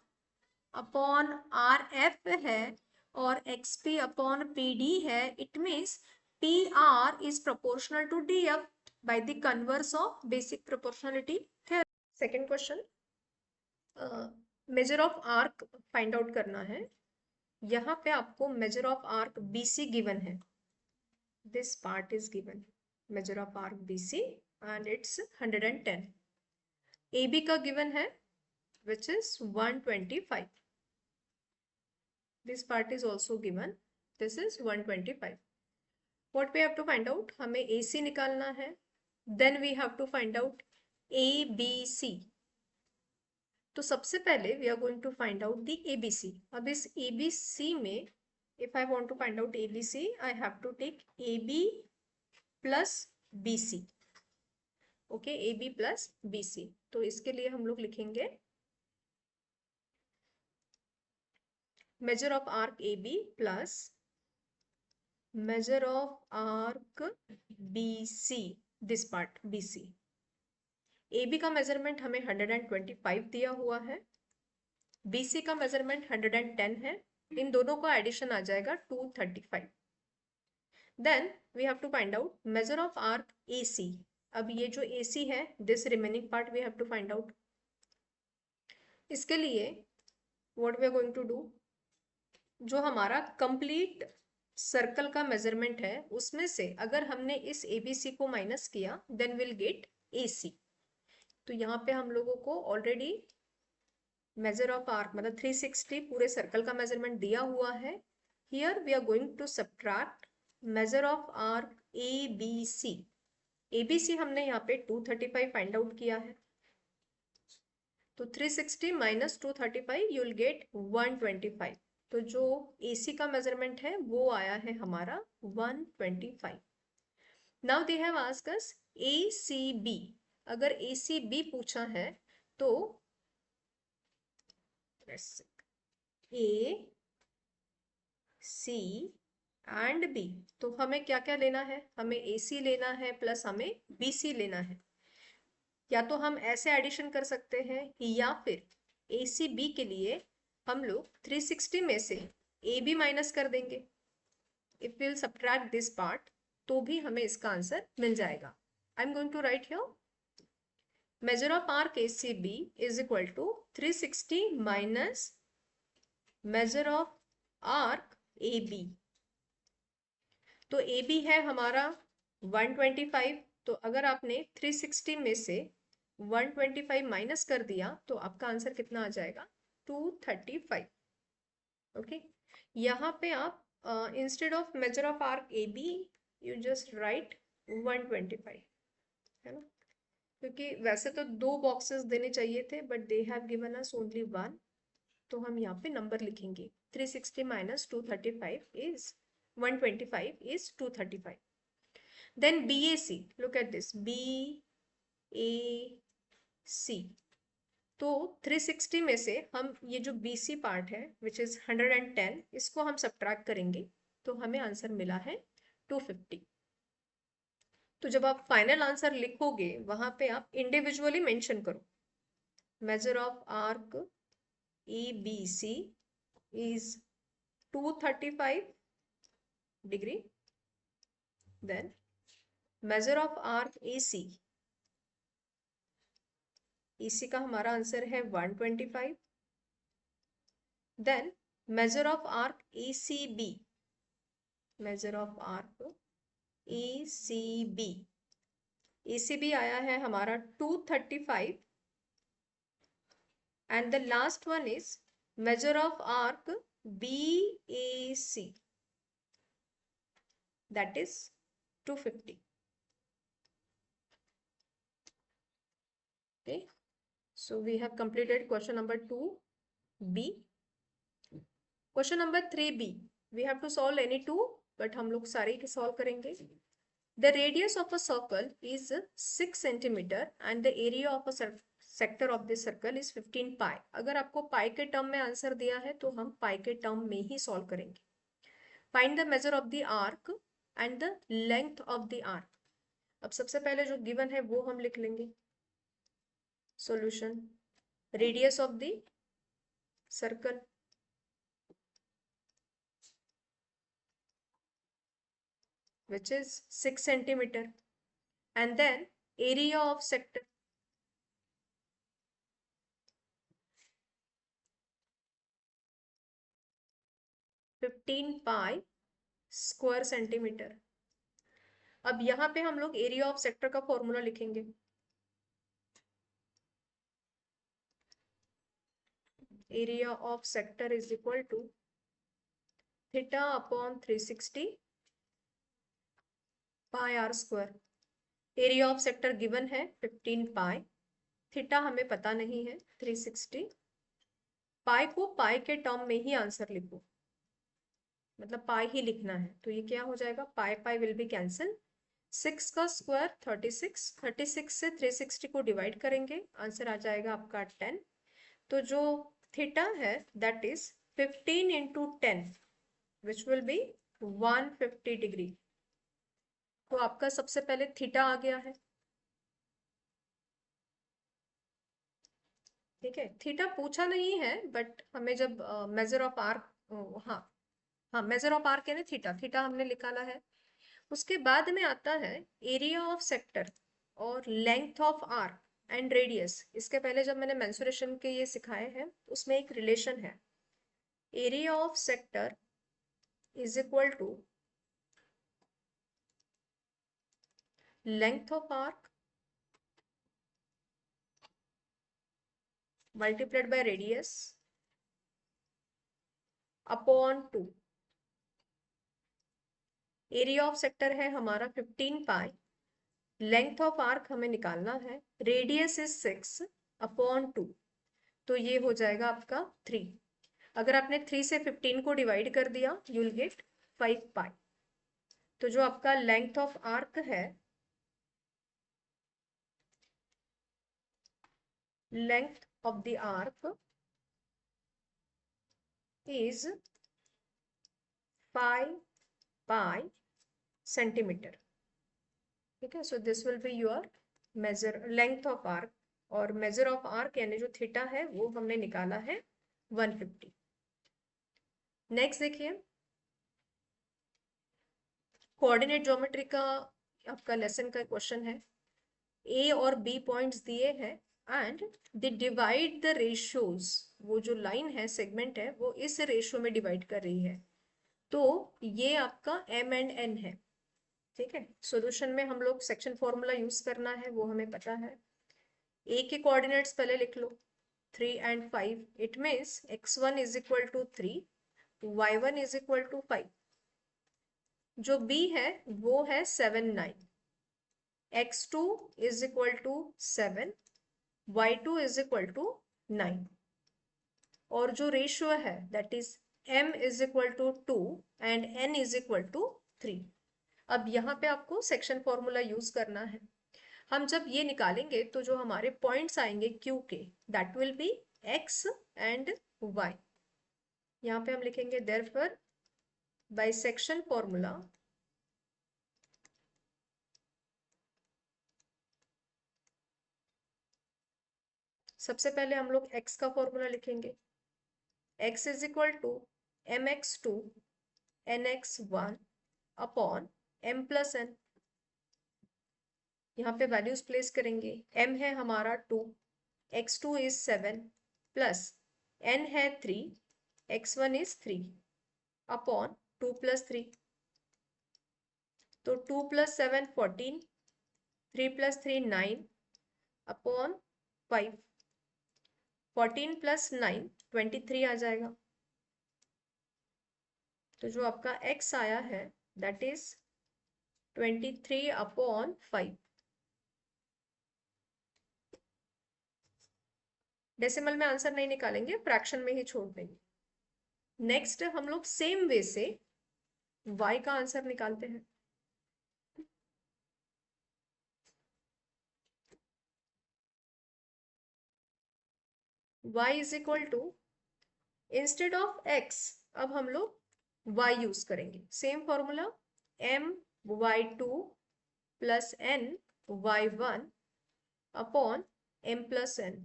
upon R F है और X P upon P D है, it means P R is proportional to D F by the converse of basic proportionality theorem. Second question, measure of arc find out करना है। यहाँ पे आपको measure of arc B C given है, this part is given, measure of arc B C and it's 110। A B का given है which is 125, this part is also given, this is 125. what we have to find out, हमें AC निकालना है, then we have to find out ABC। तो सबसे पहले we are going to find out the ABC। अब इस ABC में if I want to find out ABC I have to take AB plus BC। Okay, AB plus BC। तो इसके लिए हम लोग लिखेंगे measure of arc AB plus measure of arc BC, this part BC। AB का measurement हमें 125 दिया हुआ है, BC का मेजरमेंट 110 है, इन दोनों का एडिशन आ जाएगा 235। Then we have to find out measure of arc AC। अब ये जो AC है this remaining part we have to find out. इसके लिए what we are going to do, जो हमारा कंप्लीट सर्कल का मेजरमेंट है उसमें से अगर हमने इस ABC को माइनस किया देन विल गेट AC। तो यहाँ पे हम लोगों को ऑलरेडी मेजर ऑफ आर्क मतलब 360 पूरे सर्कल का मेजरमेंट दिया हुआ है। Here we are going to subtract measure of arc ABC। ABC हमने यहाँ पे 235 फाइंड आउट किया है, तो 360 माइनस 235 यू विल गेट 125। तो जो AC का मेजरमेंट है वो आया है हमारा 125। Now they have asked us ACB। अगर ACB पूछा है तो A सी एंड बी। तो हमें क्या क्या लेना है, हमें ए सी लेना है प्लस हमें बी सी लेना है। या तो हम ऐसे एडिशन कर सकते हैं या फिर ए सी बी के लिए हम लोग 360 में से ए बी माइनस कर देंगे। If will subtract this part तो भी हमें इसका आंसर मिल जाएगा। I am going to write here measure of arc ACB is equal to 360 minus measure of arc AB। तो AB है हमारा 125, तो अगर आपने 360 में से 125 माइनस कर दिया तो आपका आंसर कितना आ जाएगा, 235। ओके, यहाँ पे आप instead of measure of arc AB you just right 125, है ना, क्योंकि वैसे तो 2 बॉक्सेस देने चाहिए थे but they have given us only 1, तो हम यहाँ पे नंबर लिखेंगे 360 minus 235 is 125 is 235। Then BAC, look at this BAC, तो 360 में से हम ये जो BC पार्ट है विच इज 110, इसको हम सब्ट्रैक्ट करेंगे तो हमें आंसर मिला है 250। तो जब आप फाइनल आंसर लिखोगे वहां पे आप इंडिविजुअली मेंशन करो major of arc EBC is 235 degree, then measure of arc AC, EC का हमारा आंसर है 125, then measure of arc ECB, measure of arc ECB, ECB आया है हमारा 235 and the last one is measure of arc BAC, that is 250. Okay, so we have completed question number 2B. Question number 3B, we have to solve any two, but हम लोग सारे ही solve करेंगे. The radius of a circle is 6 centimeter and the area of a sector of this circle is 15 pi. अगर आपको पाई के term में answer दिया है तो हम पाई के टर्म में ही सॉल्व करेंगे. Find the measure of the arc and the length of the arc. अब सबसे पहले जो गिवन है वो हम लिख लेंगे. Solution, radius of the circle which is 6 centimeter and then area of sector 15 pi square centimetre. अब यहाँ पे हम लोग एरिया ऑफ सेक्टर का फॉर्मूला लिखेंगे. Area of sector is equal to theta upon 360 pi R square. Area of sector given है 15 पाई, theta हमें पता नहीं है 360, पाई को पाई के टर्म में ही आंसर लिखो, मतलब पाई ही लिखना है. तो ये क्या हो जाएगा, पाई पाई विल बी कैंसिल, 6 का स्क्वायर 36, 36 से 360 को डिवाइड करेंगे, आंसर आ जाएगा आपका 10. तो जो थीटा है that is 15 into 10 which will be 150 degree. तो आपका सबसे पहले थीटा आ गया है. ठीक है, थीटा पूछा नहीं है बट हमें जब मेजर ऑफ आर्क, हाँ हाँ मेजर ऑफ आर्क यानी थीटा, थीटा हमने निकाला है. उसके बाद में आता है एरिया ऑफ सेक्टर और length of arc and radius. इसके पहले जब मैंने मेंसुरेशन के ये सिखाए हैं उसमें एक रिलेशन है, area of sector is equal to length of arc multiplied by radius upon 2. Area of sector है हमारा 15 पाई, लेंथ ऑफ आर्क हमें निकालना है, रेडियस इज 6 अपॉन 2, तो ये हो जाएगा आपका 3. अगर आपने 3 से 15 को डिवाइड कर दिया यू विल गेट 5 पाई. तो जो आपका लेंथ ऑफ आर्क है, length of the arc is pi centimetre. ठीक है, so this will be your major length of arc, और मेजर ऑफ आर्क यानी जो थीटा है वो हमने निकाला है 150। नेक्स्ट देखिए, कोऑर्डिनेट ज्योमेट्री का आपका लेसन का क्वेश्चन है। ए और बी पॉइंट्स दिए हैं and they divide the ratios, वो जो लाइन है सेगमेंट है वो इस रेशियो में डिवाइड कर रही है, तो ये आपका एम एंड एन है। ठीक है, सॉल्यूशन में हम लोग सेक्शन फॉर्मूला यूज करना है, वो हमें पता है। ए के कोऑर्डिनेट्स पहले लिख लो 3 and 5, it means x1 is equal to 3, y1 is equal to 5। जो b है वो है 7 9, x2 is equal to 7, y2 is equal to 9, और जो रेशियो है that is m is equal to 2 and n is equal to 3। अब यहाँ पे आपको सेक्शन फॉर्मूला यूज करना है। हम जब ये निकालेंगे तो जो हमारे पॉइंट्स आएंगे Q के, that will be x and y। यहाँ पे हम लिखेंगे देयरफॉर बाय सेक्शन फॉर्मूला सबसे पहले हम लोग x का फॉर्मूला लिखेंगे, x is equal to mx2 nx1 upon m plus n। यहाँ पे वैल्यूज प्लेस करेंगे, m है हमारा 2, x2 इज 7 प्लस n है 3, x1 इज 3 अपॉन 2 प्लस 3, तो 2 प्लस 7 14, 3 प्लस 3 9 अपॉन 5, 14 प्लस 9 23 आ जाएगा। तो जो आपका x आया है दैट इज 23 अपॉन 5। डेसिमल में आंसर नहीं निकालेंगे, फ्रैक्शन में ही छोड़ देंगे। नेक्स्ट हम लोग सेम वे से y का आंसर निकालते हैं। y is equal to, instead of x अब हम लोग y यूज करेंगे, same formula m y2 plus n y1 upon m plus n।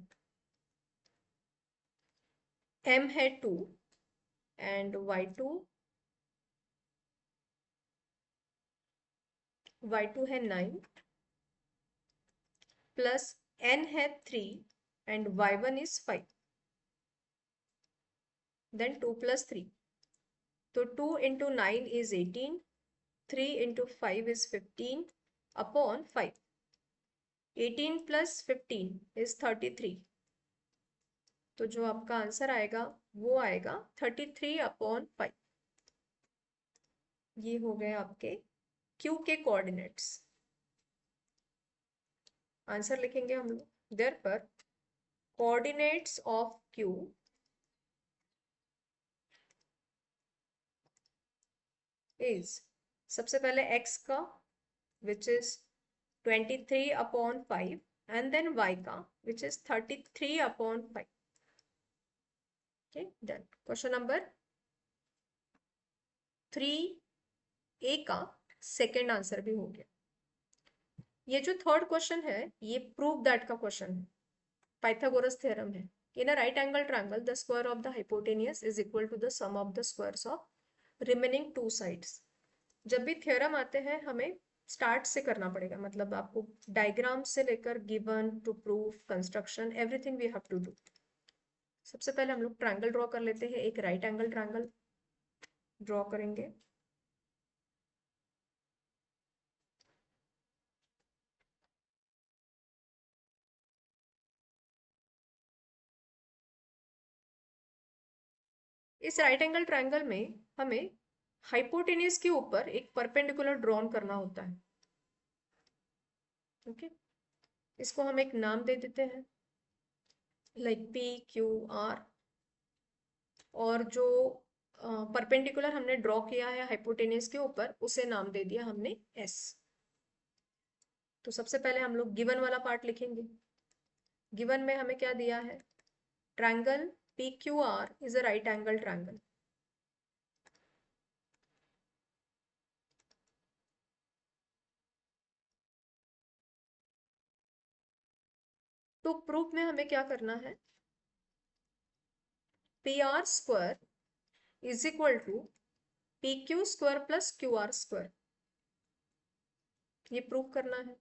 m है 2 एंड y2 है 9 प्लस n है 3 and y1 is 5, then 2 plus 3, तो 2 into 9 is 18, 3 into 5 is 15 upon 5, 18 plus 15 is 33, तो जो आपका आंसर आएगा वो आएगा 33 अपॉन 5। ये हो गए आपके Q के कोऑर्डिनेट्स। आंसर लिखेंगे हम लोग, therefore coordinates of Q is, सबसे पहले x का which is 23 upon 5 and then y का which is 33 upon 5। Okay, done. Question number 3A का सेकेंड आंसर भी हो गया। ये जो थर्ड क्वेश्चन है ये प्रूव दैट का क्वेश्चन है, पाइथागोरस थ्योरम है। In a right angle triangle the square of the hypotenuse is equal to the sum of the squares of remaining two sides. जब भी थ्योरम आते हैं हमें स्टार्ट से करना पड़ेगा, मतलब आपको डायग्राम से लेकर given to proof construction everything we have to do. सबसे पहले हम लोग ट्रायंगल ड्रॉ कर लेते हैं, एक राइट एंगल ट्रायंगल ड्रॉ करेंगे। इस राइट एंगल ट्रायंगल में हमें हाइपोटेन्यूज के ऊपर एक परपेंडिकुलर ड्रॉन करना होता है। ओके, इसको हम एक नाम दे देते हैं लाइक PQR, और जो परपेंडिकुलर हमने ड्रॉ किया है हाइपोटेन्यूज के ऊपर उसे नाम दे दिया हमने S। तो सबसे पहले हम लोग गिवन वाला पार्ट लिखेंगे। गिवन में हमें क्या दिया है, triangle PQR is a right angle triangle. तो प्रूफ में हमें क्या करना है, P R square is equal to P Q square plus Q R square, ये प्रूफ करना है।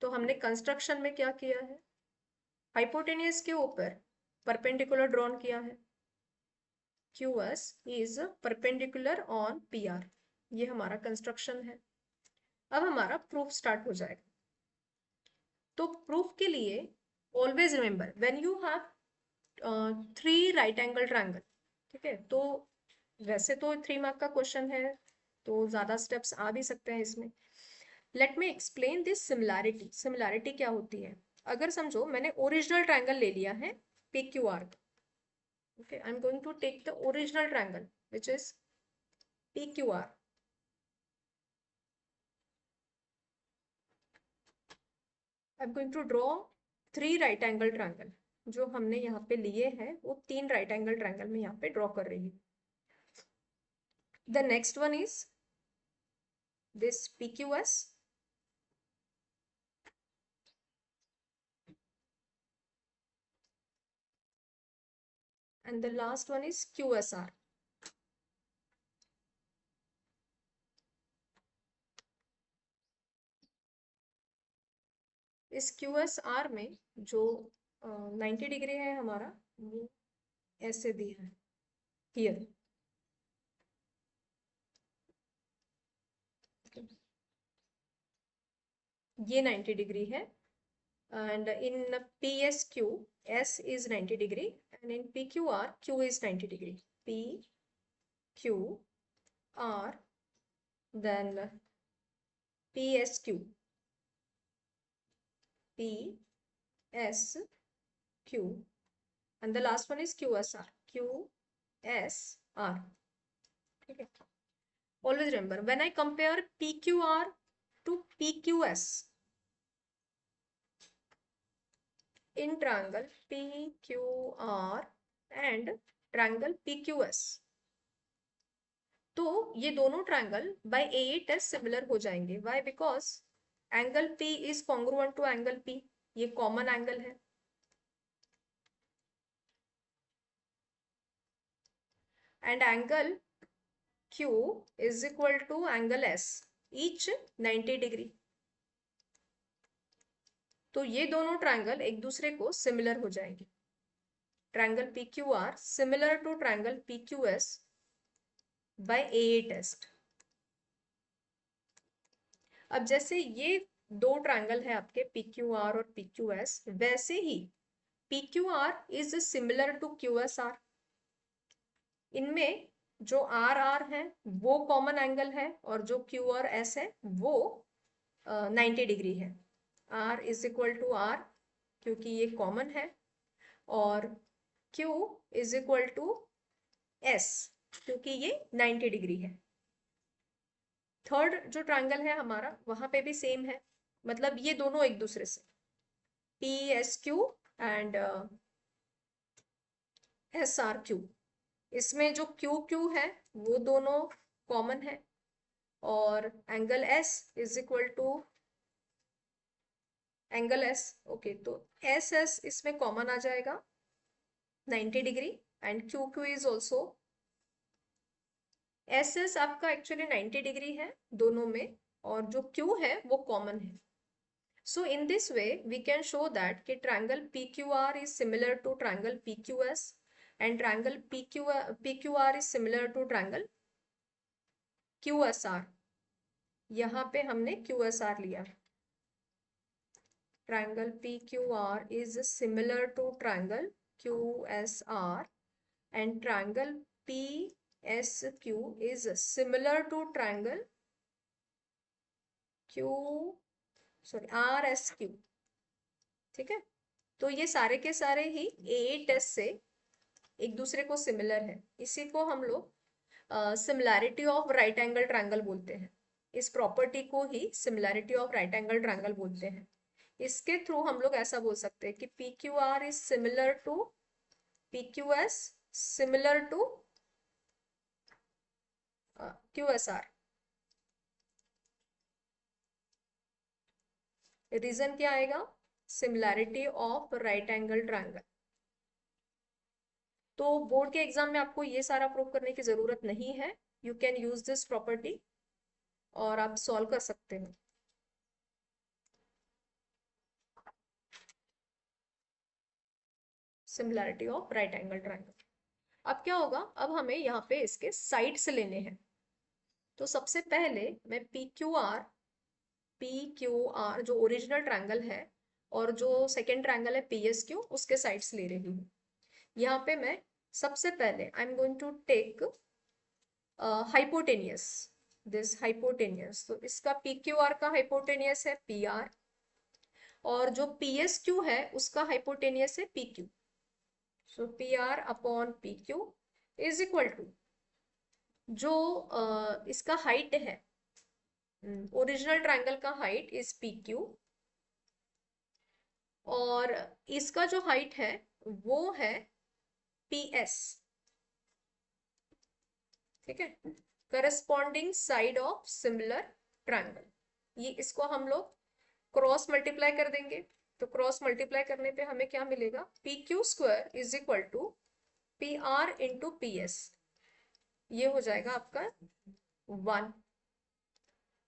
तो हमने कंस्ट्रक्शन में क्या किया है, हाइपोटेन्यूज के ऊपर परपेंडिकुलर ड्रॉन किया है, QS is perpendicular on PR, ये हमारा कंस्ट्रक्शन है। अब हमारा प्रूफ स्टार्ट हो जाएगा। तो प्रूफ के लिए always remember when you have 3 right angle triangle, ठीक है, तो वैसे तो 3 मार्क का क्वेश्चन है तो ज्यादा स्टेप्स आ भी सकते हैं इसमें। Let me explain this similarity. Similarity क्या होती है, अगर समझो मैंने ओरिजिनल ट्रायंगल ले लिया है PQR का, okay, I'm going to take the original triangle which is PQR. I'm going to draw 3 right angle triangle, जो हमने यहाँ पे लिए हैं वो 3 right angle triangle में यहाँ पे draw कर रही हूँ। The next one is this PQS, and the last one is QSR. इस QSR में जो 90 डिग्री है हमारा, वो ऐसे दिया है here, ये 90 डिग्री है, and in PSQ S is 90 degree and in PQR Q is 90 degree. PQR, then PSQ, PSQ, and the last one is QSR, QSR. Okay. Always remember when I compare PQR to PQS in triangle PQR and triangle PQS, तो ये दोनों triangle by A test similar हो जाएंगे। Why? Because angle P is congruent to angle P, ये common angle है, and angle Q is equal to angle S, each 90 degree. तो ये दोनों ट्रायंगल एक दूसरे को सिमिलर हो जाएंगे। Triangle PQR similar to triangle PQS by A test. अब जैसे ये दो ट्रायंगल है आपके PQR और PQS, वैसे ही PQR is similar to QSR। इनमें जो RR है वो कॉमन एंगल है और जो Q और S है वो 90 डिग्री है। R is equal to R क्योंकि ये कॉमन है, और Q is equal to S क्योंकि ये 90 डिग्री है। थर्ड जो ट्रायंगल है हमारा वहां पे भी सेम है, मतलब ये दोनों एक दूसरे से PSQ एंड SRQ, इसमें जो QQ है वो दोनों कॉमन है, और angle S is equal to angle S। Okay, तो SS इसमें कॉमन आ जाएगा 90 degree, and QQ is also, SS आपका एक्चुअली 90 डिग्री है दोनों में, और जो Q है वो कॉमन है। So in this way we can show that कि triangle PQR is similar to triangle PQS and triangle PQR is similar to triangle QSR। यहाँ पे हमने QSR लिया। Triangle PQR is similar to triangle QSR and triangle PSQ is similar to triangle RSQ। ठीक है, तो ये सारे के सारे ही ए टेस्ट से एक दूसरे को सिमिलर है। इसी को हम लोग similarity of right angle triangle बोलते हैं। इस प्रॉपर्टी को ही similarity of right angle triangle बोलते हैं। इसके थ्रू हम लोग ऐसा बोल सकते हैं कि PQR is similar to PQS similar to QSR। Reason क्या आएगा? Similarity of right angle triangle. तो बोर्ड के एग्जाम में आपको ये सारा प्रूव करने की जरूरत नहीं है, you can use this property और आप सॉल्व कर सकते हो। Similarity of right angle triangle. अब क्या होगा, अब हमें यहाँ पे इसके साइड्स लेने हैं। तो सबसे पहले मैं पी क्यू आर जो ओरिजिनल ट्रायंगल है और जो सेकेंड ट्रायंगल है पी एस क्यू, उसके साइड्स ले रही हूँ। यहाँ पे मैं सबसे पहले I am going to take hypotenuse, this hypotenuse. तो इसका पी क्यू आर का हाइपोटेनियस है पी आर, और जो पी एस क्यू है उसका हाइपोटेनियस है P Q. So P R upon P Q is equal to जो इसका हाइट है, ओरिजिनल ट्रायंगल का हाइट इज पी क्यू, और इसका जो हाइट है वो है पी एस। ठीक है, corresponding side of similar triangle. ये इसको हम लोग क्रॉस मल्टीप्लाई कर देंगे। तो क्रॉस मल्टीप्लाई करने पे हमें क्या मिलेगा, P Q square is equal to P R into P S. ये हो जाएगा आपका 1।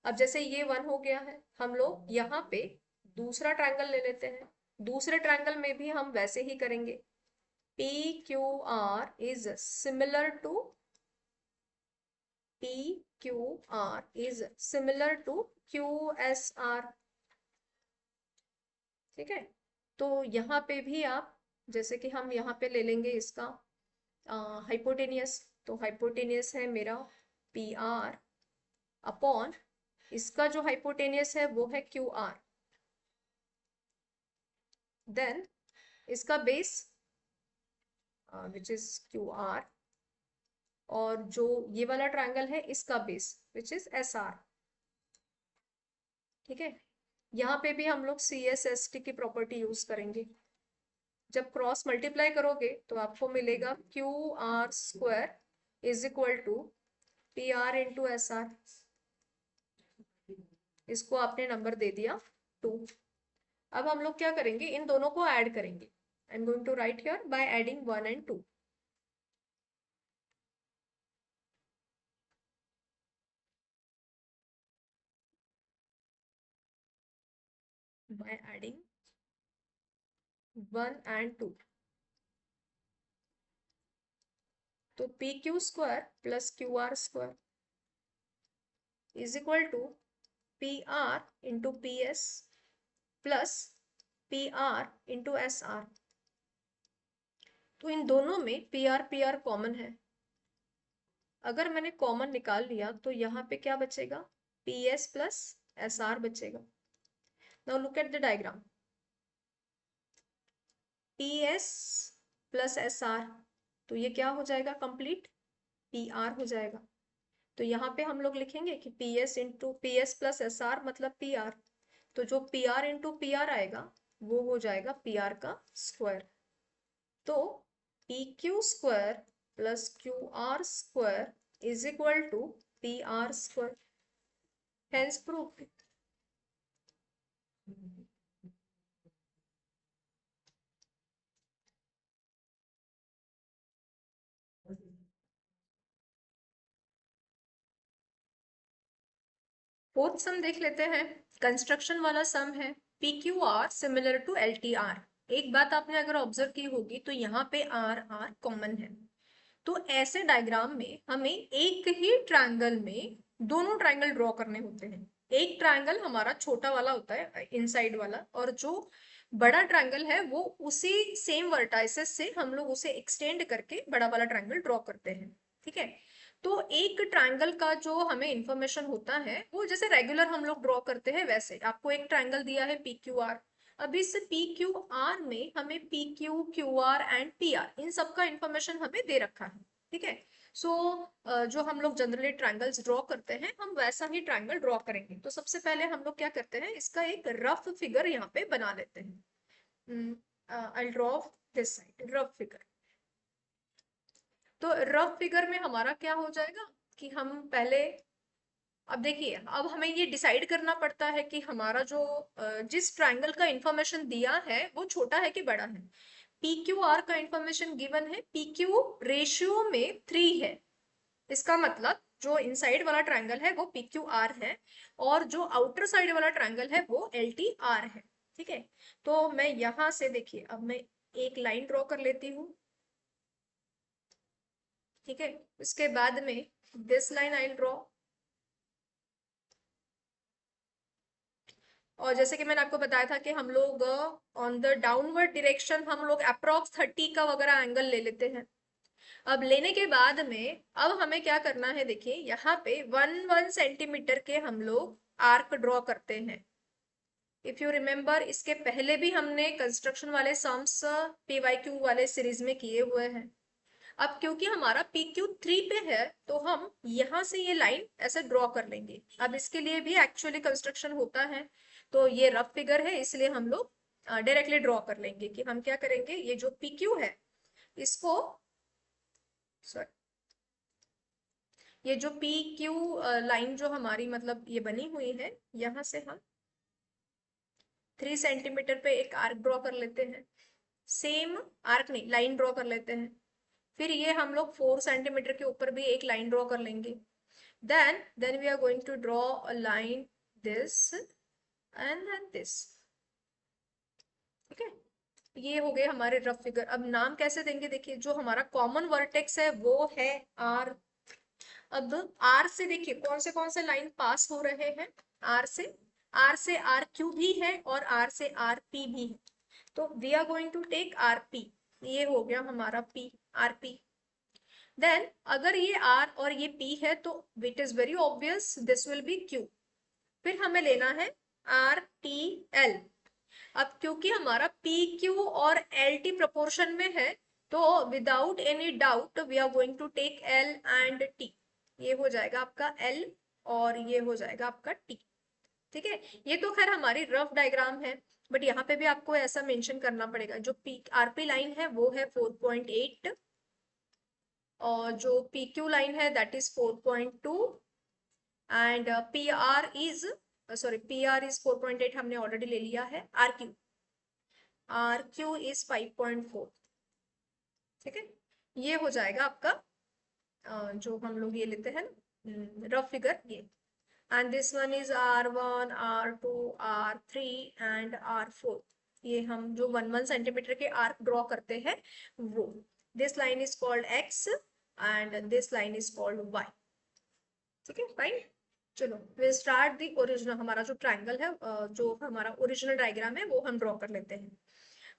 अब जैसे ये 1 हो गया है, हम लोग यहाँ पे दूसरा ट्रायंगल ले लेते हैं। दूसरे ट्रायंगल में भी हम वैसे ही करेंगे। P Q R is similar to P Q R is similar to Q S R. ठीक है, तो यहाँ पे भी आप जैसे कि हम यहाँ पे ले लेंगे इसका हाइपोटेनियस। तो हाइपोटेनियस है मेरा पी आर अपॉन इसका जो हाइपोटेनियस है वो है क्यू आर, देन इसका base which is Q R, और जो ये वाला ट्रायंगल है इसका base which is S R. ठीक है, यहाँ पे भी हम लोग सी एस एस टी की प्रॉपर्टी यूज करेंगे। जब क्रॉस मल्टीप्लाई करोगे तो आपको मिलेगा Q R square is equal to P R into S R. इसको आपने नंबर दे दिया 2। अब हम लोग क्या करेंगे, इन दोनों को ऐड करेंगे। I am going to write here by adding 1 and 2। by adding 1 and 2, तो P Q square plus Q R square is equal to P R into P S plus P R into S R. तो इन दोनों में P R common है। अगर मैंने common निकाल लिया तो यहाँ पे क्या बचेगा, P S plus S R बचेगा। Now look at the diagram, P S plus S R, तो ये क्या हो जाएगा, कंप्लीट पी आर हो जाएगा। तो यहाँ पे हम लोग लिखेंगे कि P S into P S plus S R मतलब पी आर। तो जो P R into P R आएगा वो हो जाएगा पी आर का स्क्वायर। तो P Q square plus Q R square is equal to P R square, hence proof. Fourth sum देख लेते हैं, कंस्ट्रक्शन वाला सम है। P Q R similar to L T R. एक बात आपने अगर ऑब्जर्व की होगी तो यहाँ पे आर आर कॉमन है। तो ऐसे डायग्राम में हमें एक ही ट्रायंगल में दोनों ट्रायंगल ड्रॉ करने होते हैं। एक ट्रायंगल हमारा छोटा वाला होता है इनसाइड वाला, और जो बड़ा ट्रायंगल है वो उसी सेम वर्टाइसेस से हम लोग उसे एक्सटेंड करके बड़ा वाला ट्रायंगल ड्रॉ करते हैं। ठीक है, तो एक ट्रायंगल का जो हमें इंफॉर्मेशन होता है वो जैसे रेगुलर हम लोग ड्रॉ करते हैं वैसे। आपको एक ट्रायंगल दिया है पी क्यू आर, अब इस पी क्यू आर में हमें P Q Q R and P R इन सबका इंफॉर्मेशन हमें दे रखा है। ठीक है, सो जो हम लोग जनरली ट्रायंगल्स ड्रॉ करते हैं हम वैसा ही ट्रायंगल ड्रॉ करेंगे। तो सबसे पहले हम लोग क्या करते हैं, इसका एक रफ फिगर यहाँ पे बना लेते हैं। I draw this side rough figure. तो रफ फिगर में हमारा क्या हो जाएगा कि हम पहले अब देखिए, अब हमें ये डिसाइड करना पड़ता है कि हमारा जो जिस ट्रायंगल का इंफॉर्मेशन दिया है वो छोटा है कि बड़ा है। पी क्यू आर का इंफॉर्मेशन गिवन है, पी क्यू रेशियो में 3 है। इसका मतलब जो इनसाइड वाला ट्रायंगल है वो पी क्यू आर है, और जो आउटर साइड वाला ट्रायंगल है वो एल टी आर है। ठीक है, तो मैं यहां से देखिए, अब मैं एक लाइन ड्रॉ कर लेती हूँ। ठीक है, उसके बाद में दिस लाइन आई ड्रॉ। और जैसे कि मैंने आपको बताया था कि हम लोग ऑन द डाउनवर्ड डायरेक्शन हम लोग अप्रोक्स 30 का वगैरह एंगल ले लेते हैं। अब लेने के बाद में अब हमें क्या करना है, देखिए यहाँ पे 1 1 सेंटीमीटर के हम लोग आर्क ड्रॉ करते हैं। इफ यू रिमेम्बर, इसके पहले भी हमने कंस्ट्रक्शन वाले सम्स पीवाईक्यू वाले सीरीज में किए हुए हैं। अब क्योंकि हमारा पी क्यू 3 पे है, तो हम यहाँ से ये लाइन ऐसे ड्रॉ कर लेंगे। अब इसके लिए भी एक्चुअली कंस्ट्रक्शन होता है, तो ये रफ फिगर है, इसलिए हम लोग डायरेक्टली ड्रॉ कर लेंगे कि हम क्या करेंगे, ये जो पी क्यू है इसको, सॉरी, ये जो पी क्यू लाइन जो हमारी मतलब ये बनी हुई है, यहाँ से हम 3 सेंटीमीटर पे एक आर्क ड्रॉ कर लेते हैं। सेम आर्क नहीं, लाइन ड्रॉ कर लेते हैं। फिर ये हम लोग 4 सेंटीमीटर के ऊपर भी एक लाइन ड्रॉ कर लेंगे। then we are going to draw a line this and then this। ठीक है, ये हो गए हमारे रफ फिगर। अब नाम कैसे देंगे, देखिए जो हमारा कॉमन वर्टेक्स है वो है आर। अब आर से देखिए कौन से लाइन पास हो रहे हैं, आर से आर क्यू भी है और आर से आर पी भी है। तो we are going to take R P, ये हो गया हमारा पी, आर पी। देन अगर ये आर और ये पी है तो it is very obvious this will be Q. फिर हमें लेना है आर टी एल। अब क्योंकि हमारा पी क्यू और एल टी प्रोपोर्शन में है, तो without any doubt we are going to take L and T. ये हो जाएगा आपका एल और ये हो जाएगा आपका टी। ठीक है, ये तो खैर हमारी रफ डायग्राम है, बट यहाँ पे भी आपको ऐसा मेंशन करना पड़ेगा। जो पी आरपी लाइन है वो है 4.8, और जो पी क्यू लाइन है that is 4.2, and P R is, sorry, P R is 4.8 हमने ऑलरेडी ले लिया है। R Q is 5.4। ठीक है, ये हो जाएगा आपका जो हम लोग ये लेते हैं ना रफ फिगर, ये। And this one is R1, R2, R3 and R4। ये हम जो 1 1 सेंटीमीटर के आर्क ड्रॉ करते हैं वो। This line is called X and this line is called Y। ठीक है, फाइन। चलो विल स्टार्ट दी ओरिजिनल, हमारा जो ट्राइंगल है जो हमारा ओरिजिनल डायग्राम है वो हम ड्रॉ कर लेते हैं।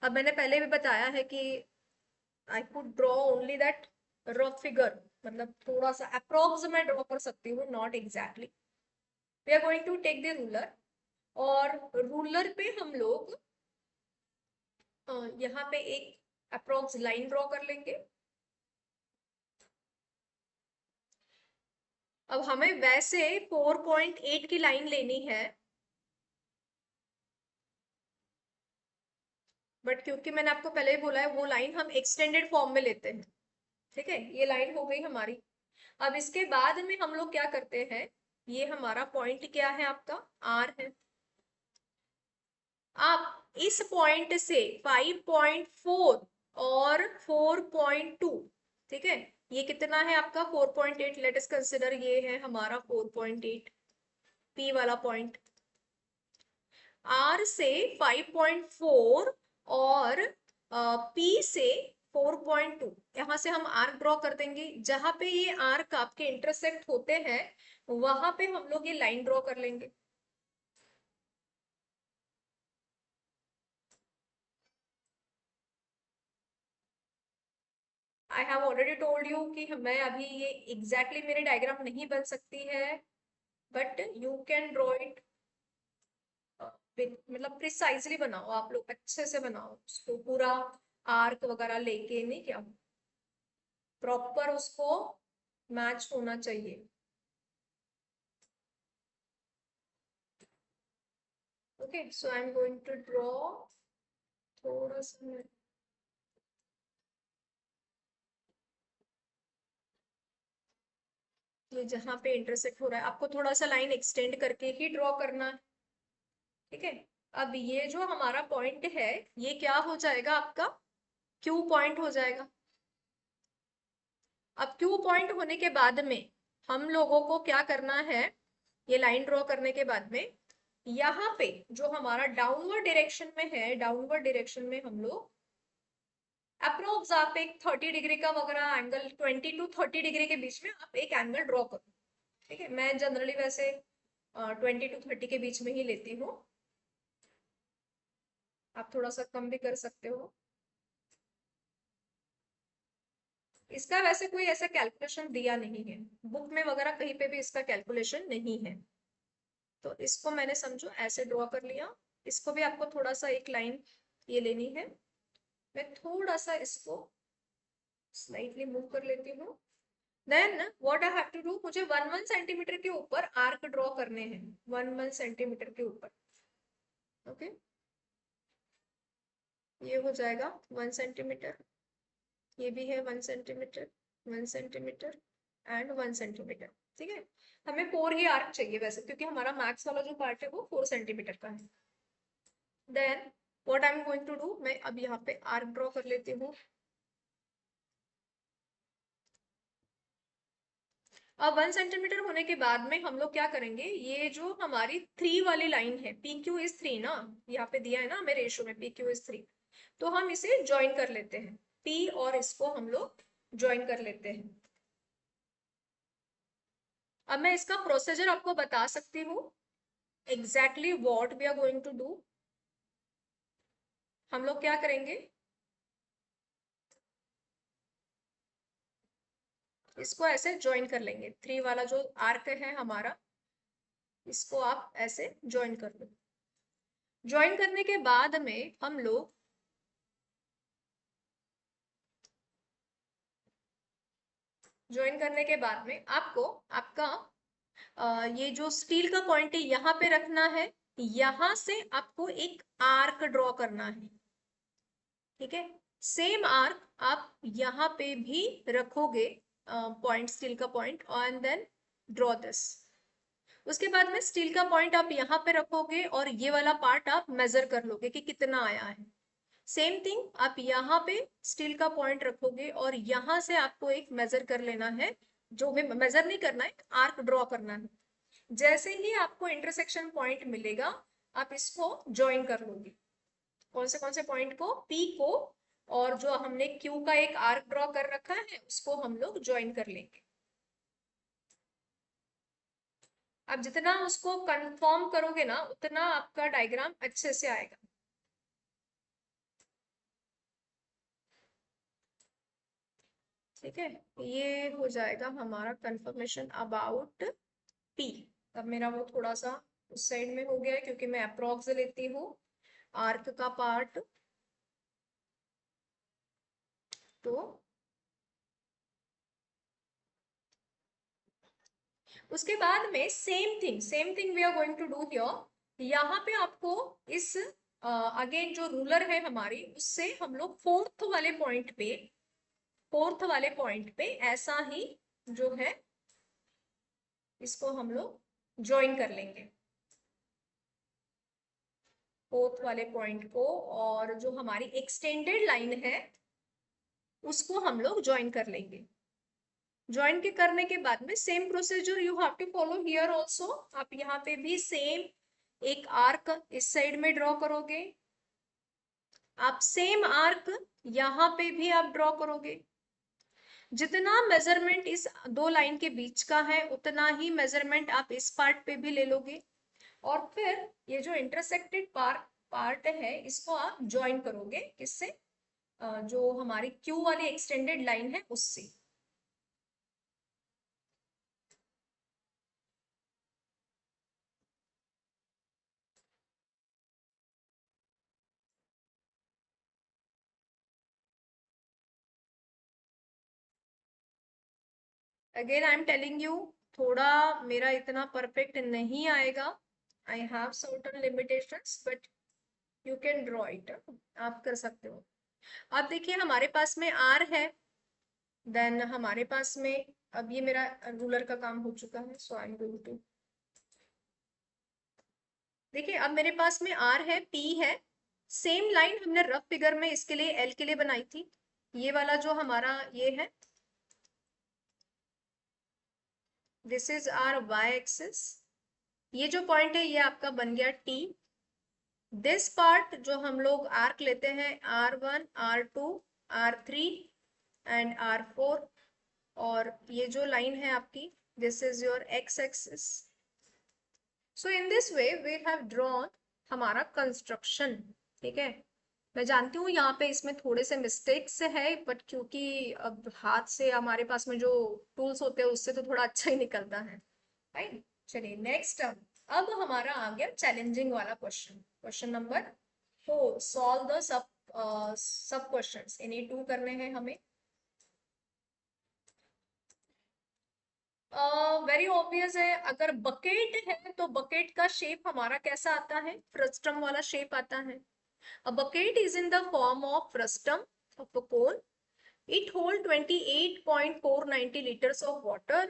अब मैंने पहले भी बताया है कि I could draw only that rough figure, मतलब थोड़ा सा अप्रोक्स मैं ड्रॉ कर सकती हूँ, not exactly. We are going to take the ruler, और रूलर पे हम लोग यहाँ पे एक अप्रोक्स लाइन ड्रॉ कर लेंगे। अब हमें वैसे 4.8 की लाइन लेनी है, बट क्योंकि मैंने आपको पहले ही बोला है वो लाइन हम एक्सटेंडेड फॉर्म में लेते हैं। ठीक है, ये लाइन हो गई हमारी। अब इसके बाद में हम लोग क्या करते हैं, ये हमारा पॉइंट क्या है, आपका आर है। आप इस पॉइंट से 5.4 और 4.2, ठीक है, ये कितना है आपका 4.8, लेट अस कंसिडर ये है हमारा 4.8 पी वाला पॉइंट। आर से 5.4 और पी से 4.2, यहां से हम आर्क ड्रॉ कर देंगे। जहां पे ये आर्क आपके इंटरसेक्ट होते हैं वहां पे हम लोग ये लाइन ड्रॉ कर लेंगे। I have already told you कि मैं अभी ये एग्जैक्टली मेरी डायग्राम नहीं बन सकती है, but you can draw it, मतलब प्रिसाइजली बनाओ, आप लोग अच्छे से बनाओ उसको, पूरा आर्क वगैरह लेके नहीं, क्या प्रॉपर उसको मैच होना चाहिए। Okay, so I am going to draw थोड़ा सा, ये जहां पे इंटरसेक्ट हो रहा है आपको थोड़ा सा लाइन एक्सटेंड करके ही ड्रॉ करना है, ठीक है। अब ये जो हमारा पॉइंट है ये क्या हो जाएगा, आपका क्यू पॉइंट हो जाएगा। अब क्यू पॉइंट होने के बाद में हम लोगों को क्या करना है, ये लाइन ड्रॉ करने के बाद में यहाँ पे जो हमारा डाउनवर्ड डायरेक्शन में है, डाउनवर्ड डायरेक्शन में हम लोग अप्रोक्स आप एक 30 डिग्री का वगैरह एंगल, 20 टू 30 डिग्री के बीच में आप एक एंगल ड्रॉ करो, ठीक है। मैं जनरली वैसे 20 टू 30 के बीच में ही लेती हूँ, आप थोड़ा सा कम भी कर सकते हो। इसका वैसे कोई ऐसा कैलकुलेशन दिया नहीं है बुक में वगैरह, कहीं पे भी इसका कैलकुलेशन नहीं है। तो इसको मैंने समझो ऐसे ड्रॉ कर लिया। इसको भी आपको थोड़ा सा एक लाइन ये लेनी है। मैं थोड़ा सा इसको स्लाइटली मूव कर लेती हूँ। Then what I have to do, मुझे 1 सेंटीमीटर के ऊपर आर्क ड्रॉ करने हैं, 1 सेंटीमीटर के ऊपर। ओके, ये हो जाएगा 1 सेंटीमीटर, ये भी है 1 सेंटीमीटर, 1 सेंटीमीटर एंड 1 सेंटीमीटर, ठीक है। हमें 4 ही आर्क चाहिए वैसे, क्योंकि हमारा मैक्स वाला जो पार्ट है वो 4 सेंटीमीटर का है। Then what I am going to do, मैं अब यहाँ पे आर्क ड्रॉ कर लेती हूँ। अब 1 सेंटीमीटर होने के बाद में हम लोग क्या करेंगे, ये जो हमारी 3 वाली लाइन है, पी क्यू इज 3 ना, यहाँ पे दिया है ना हमें रेशो में पी क्यू इज 3, तो हम इसे ज्वाइन कर लेते हैं, पी और इसको हम लोग ज्वाइन कर लेते हैं। अब मैं इसका प्रोसीजर आपको बता सकती हूँ, exactly what we are going to do. हम लोग क्या करेंगे, इसको ऐसे ज्वाइन कर लेंगे, 3 वाला जो आर्क है हमारा, इसको आप ऐसे ज्वाइन कर लो। ज्वाइन करने के बाद में हम लोग ज्वाइन करने के बाद में आपको आपका ये जो स्टील का पॉइंट है यहाँ पे रखना है, यहां से आपको एक आर्क ड्रॉ करना है, ठीक है। सेम आर्क आप यहाँ पे भी रखोगे, पॉइंट स्टील का point, and then draw this. उसके बाद में स्टील का पॉइंट आप यहाँ पे रखोगे और ये वाला पार्ट आप मेजर कर लोगे कि कितना आया है। सेम थिंग आप यहाँ पे स्टील का पॉइंट रखोगे और यहाँ से आपको एक मेजर कर लेना है, जो भी मेजर नहीं करना है, आर्क ड्रॉ करना है। जैसे ही आपको इंटरसेक्शन पॉइंट मिलेगा आप इसको ज्वाइन कर लोगे। कौन से पॉइंट को, पी को, और जो हमने क्यू का एक आर्क ड्रॉ कर रखा है उसको हम लोग ज्वाइन कर लेंगे। आप जितना उसको कंफर्म करोगे ना उतना आपका डायग्राम अच्छे से आएगा। ठीक है, ये हो जाएगा हमारा कंफर्मेशन अबाउट पी। अब मेरा वो थोड़ा सा उस साइड में हो गया है क्योंकि मैं अप्रोक्स लेती हूँ आर्क का पार्ट। तो उसके बाद में same thing we are going to do here. यहाँ पे आपको इस अगेन जो रूलर है हमारी, उससे हम लोग फोर्थ वाले पॉइंट पे ऐसा ही जो है इसको हम लोग ज्वाइन कर लेंगे, फोर्थ वाले पॉइंट को, और जो हमारी एक्सटेंडेड लाइन है उसको हम लोग ज्वाइन कर लेंगे। ज्वाइन के करने के बाद में same procedure you have to follow here also. आप यहाँ पे भी सेम एक आर्क इस साइड में ड्रॉ करोगे, आप सेम आर्क यहाँ पे भी आप ड्रॉ करोगे। जितना मेजरमेंट इस दो लाइन के बीच का है उतना ही मेजरमेंट आप इस पार्ट पे भी ले लोगे, और फिर ये जो इंटरसेक्टेड पार्ट है इसको आप ज्वाइन करोगे किससे, जो हमारी क्यू वाली एक्सटेंडेड लाइन है उससे। Again I am telling you, थोड़ा मेरा इतना परफेक्ट नहीं आएगा, I have certain limitations, but you can draw it, आप कर सकते हो। अब देखिए हमारे पास में आर है, देन हमारे पास में अब ये मेरा रूलर का काम हो चुका है, सो आई एम गोइंग टू, देखिए अब मेरे पास में आर है, पी है, सेम लाइन हमने रफ फिगर में इसके लिए एल के लिए बनाई थी, ये वाला जो हमारा ये है, this is our Y axis, ये जो पॉइंट है ये आपका बन गया टी, दिस पार्ट जो हम लोग आर्क लेते हैं R1, R2, R3 and R4, और ये जो लाइन है आपकी, this is your X axis. So in this way we have drawn हमारा कंस्ट्रक्शन। ठीक है, मैं जानती हूँ यहाँ पे इसमें थोड़े से मिस्टेक्स है, बट क्योंकि अब हाथ से हमारे पास में जो टूल्स होते हैं उससे तो थोड़ा अच्छा ही निकलता है, राइट। चलिए नेक्स्ट, अब हमारा आ गया चैलेंजिंग वाला question, question number 4, solve the sub सब क्वेश्चंस, इन्हीं 2 करने हैं हमें। वेरी ऑब्वियस है, अगर बकेट है तो बकेट का शेप हमारा कैसा आता है, फ्रस्टम वाला शेप आता है। A bucket is in the form of frustum of a cone. It holds 28.490 liters of water.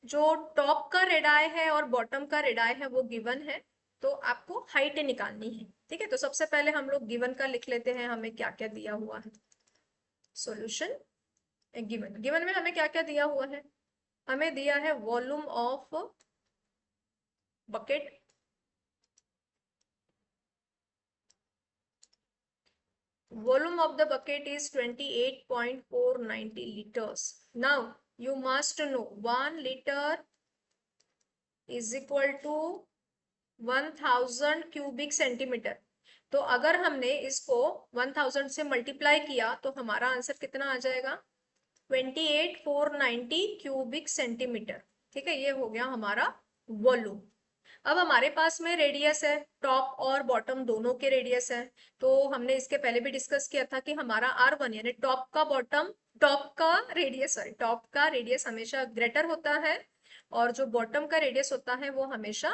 जो टॉप का रेडाई है और बॉटम का रेडाई है वो गिवन है, तो आपको हाइट निकालनी है। ठीक है, तो सबसे पहले हम लोग गिवन का लिख लेते हैं, हमें क्या क्या दिया हुआ है। सॉल्यूशन, गिवन, गिवन में हमें क्या क्या दिया हुआ है, हमें दिया है volume of bucket, volume of the bucket is 28.490 liters. Now you must know 1 liter is equal to 1000 cubic centimeter. तो अगर हमने इसको 1000 से मल्टीप्लाई किया तो हमारा आंसर कितना आ जाएगा, 28490 क्यूबिक सेंटीमीटर। ठीक है, ये हो गया हमारा वॉल्यूम। अब हमारे पास में रेडियस है, टॉप और बॉटम दोनों के रेडियस है, तो हमने इसके पहले भी डिस्कस किया था कि हमारा R1 यानी टॉप का बॉटम, टॉप का रेडियस, सॉरी टॉप का रेडियस हमेशा ग्रेटर होता है, और जो बॉटम का रेडियस होता है वो हमेशा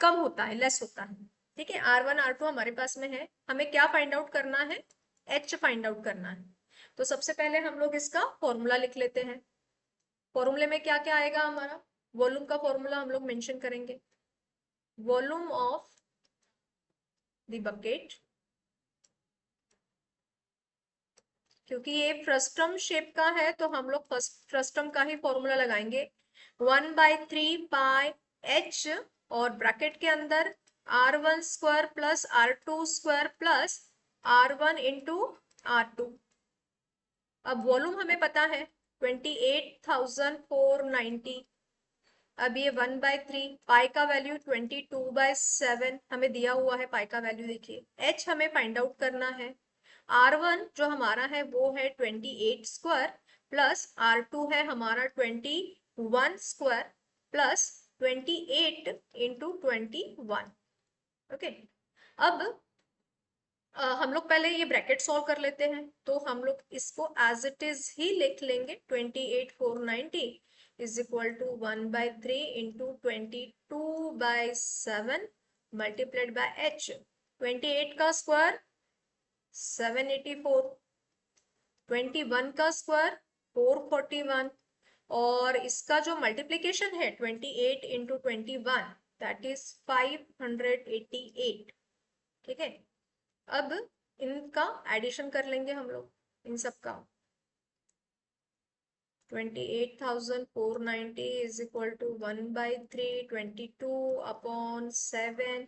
कम होता है, लेस होता है। ठीक है, R1 R2 हमारे पास में है, हमें क्या फाइंड आउट करना है, H फाइंड आउट करना है। तो सबसे पहले हम लोग इसका फॉर्मूला लिख लेते हैं। फॉर्मूले में क्या क्या आएगा हमारा, वॉल्यूम का फॉर्मूला हम लोग मेंशन करेंगे, वॉल्यूम ऑफ द बकेट, क्योंकि ये फ्रस्टम शेप का है तो हम लोग फ्रस्टम का ही फॉर्मूला लगाएंगे, 1/3 पाई एच, और ब्रैकेट के अंदर R1 square plus R2 square plus R1 into R2। अब वॉल्यूम हमें पता है 28,490, अब ये 1/3, पाई का वैल्यू 22/7 हमें दिया हुआ है, पाई का वैल्यू देखिए, एच हमें फाइंड आउट करना है, R1 जो हमारा है वो है 28 स्क्वायर प्लस R2 है हमारा 21 स्क्वायर प्लस 28 इंटू 21। ओके, अब हम लोग पहले ये ब्रैकेट सॉल्व कर लेते हैं, तो हम लोग इसको एज इट इज ही लिख लेंगे, 28,490 is equal to 1/3 into 22/7 multiplied by H, 28 का स्क्वायर 784, 21 का स्क्वायर 441, और इसका जो मल्टीप्लीकेशन है 28 इंटू 21 दैट इज 588। ठीक है, अब इनका एडिशन कर लेंगे हम लोग, इन सब का, 28,490 is equal to 1/3 22/7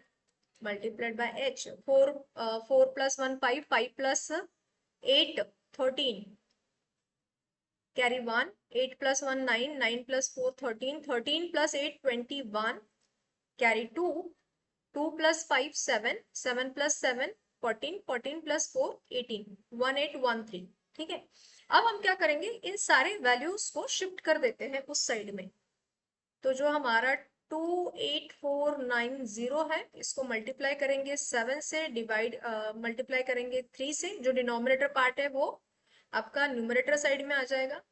multiplied by H, 4 4 + 1 5, 5 + 8 13, carry 1, 8 + 1 9, 9 + 4 13, 13 + 8 21, carry 2, 2 + 5 7, 7 + 7 14, 14 + 4 18, 1813। ठीक है, अब हम क्या करेंगे, इन सारे वैल्यूज को शिफ्ट कर देते हैं उस साइड में, तो जो हमारा 28490 है इसको मल्टीप्लाई करेंगे 7 से, डिवाइड मल्टीप्लाई करेंगे 3 से, जो डिनोमिनेटर पार्ट है वो आपका न्यूमरेटर साइड में आ जाएगा,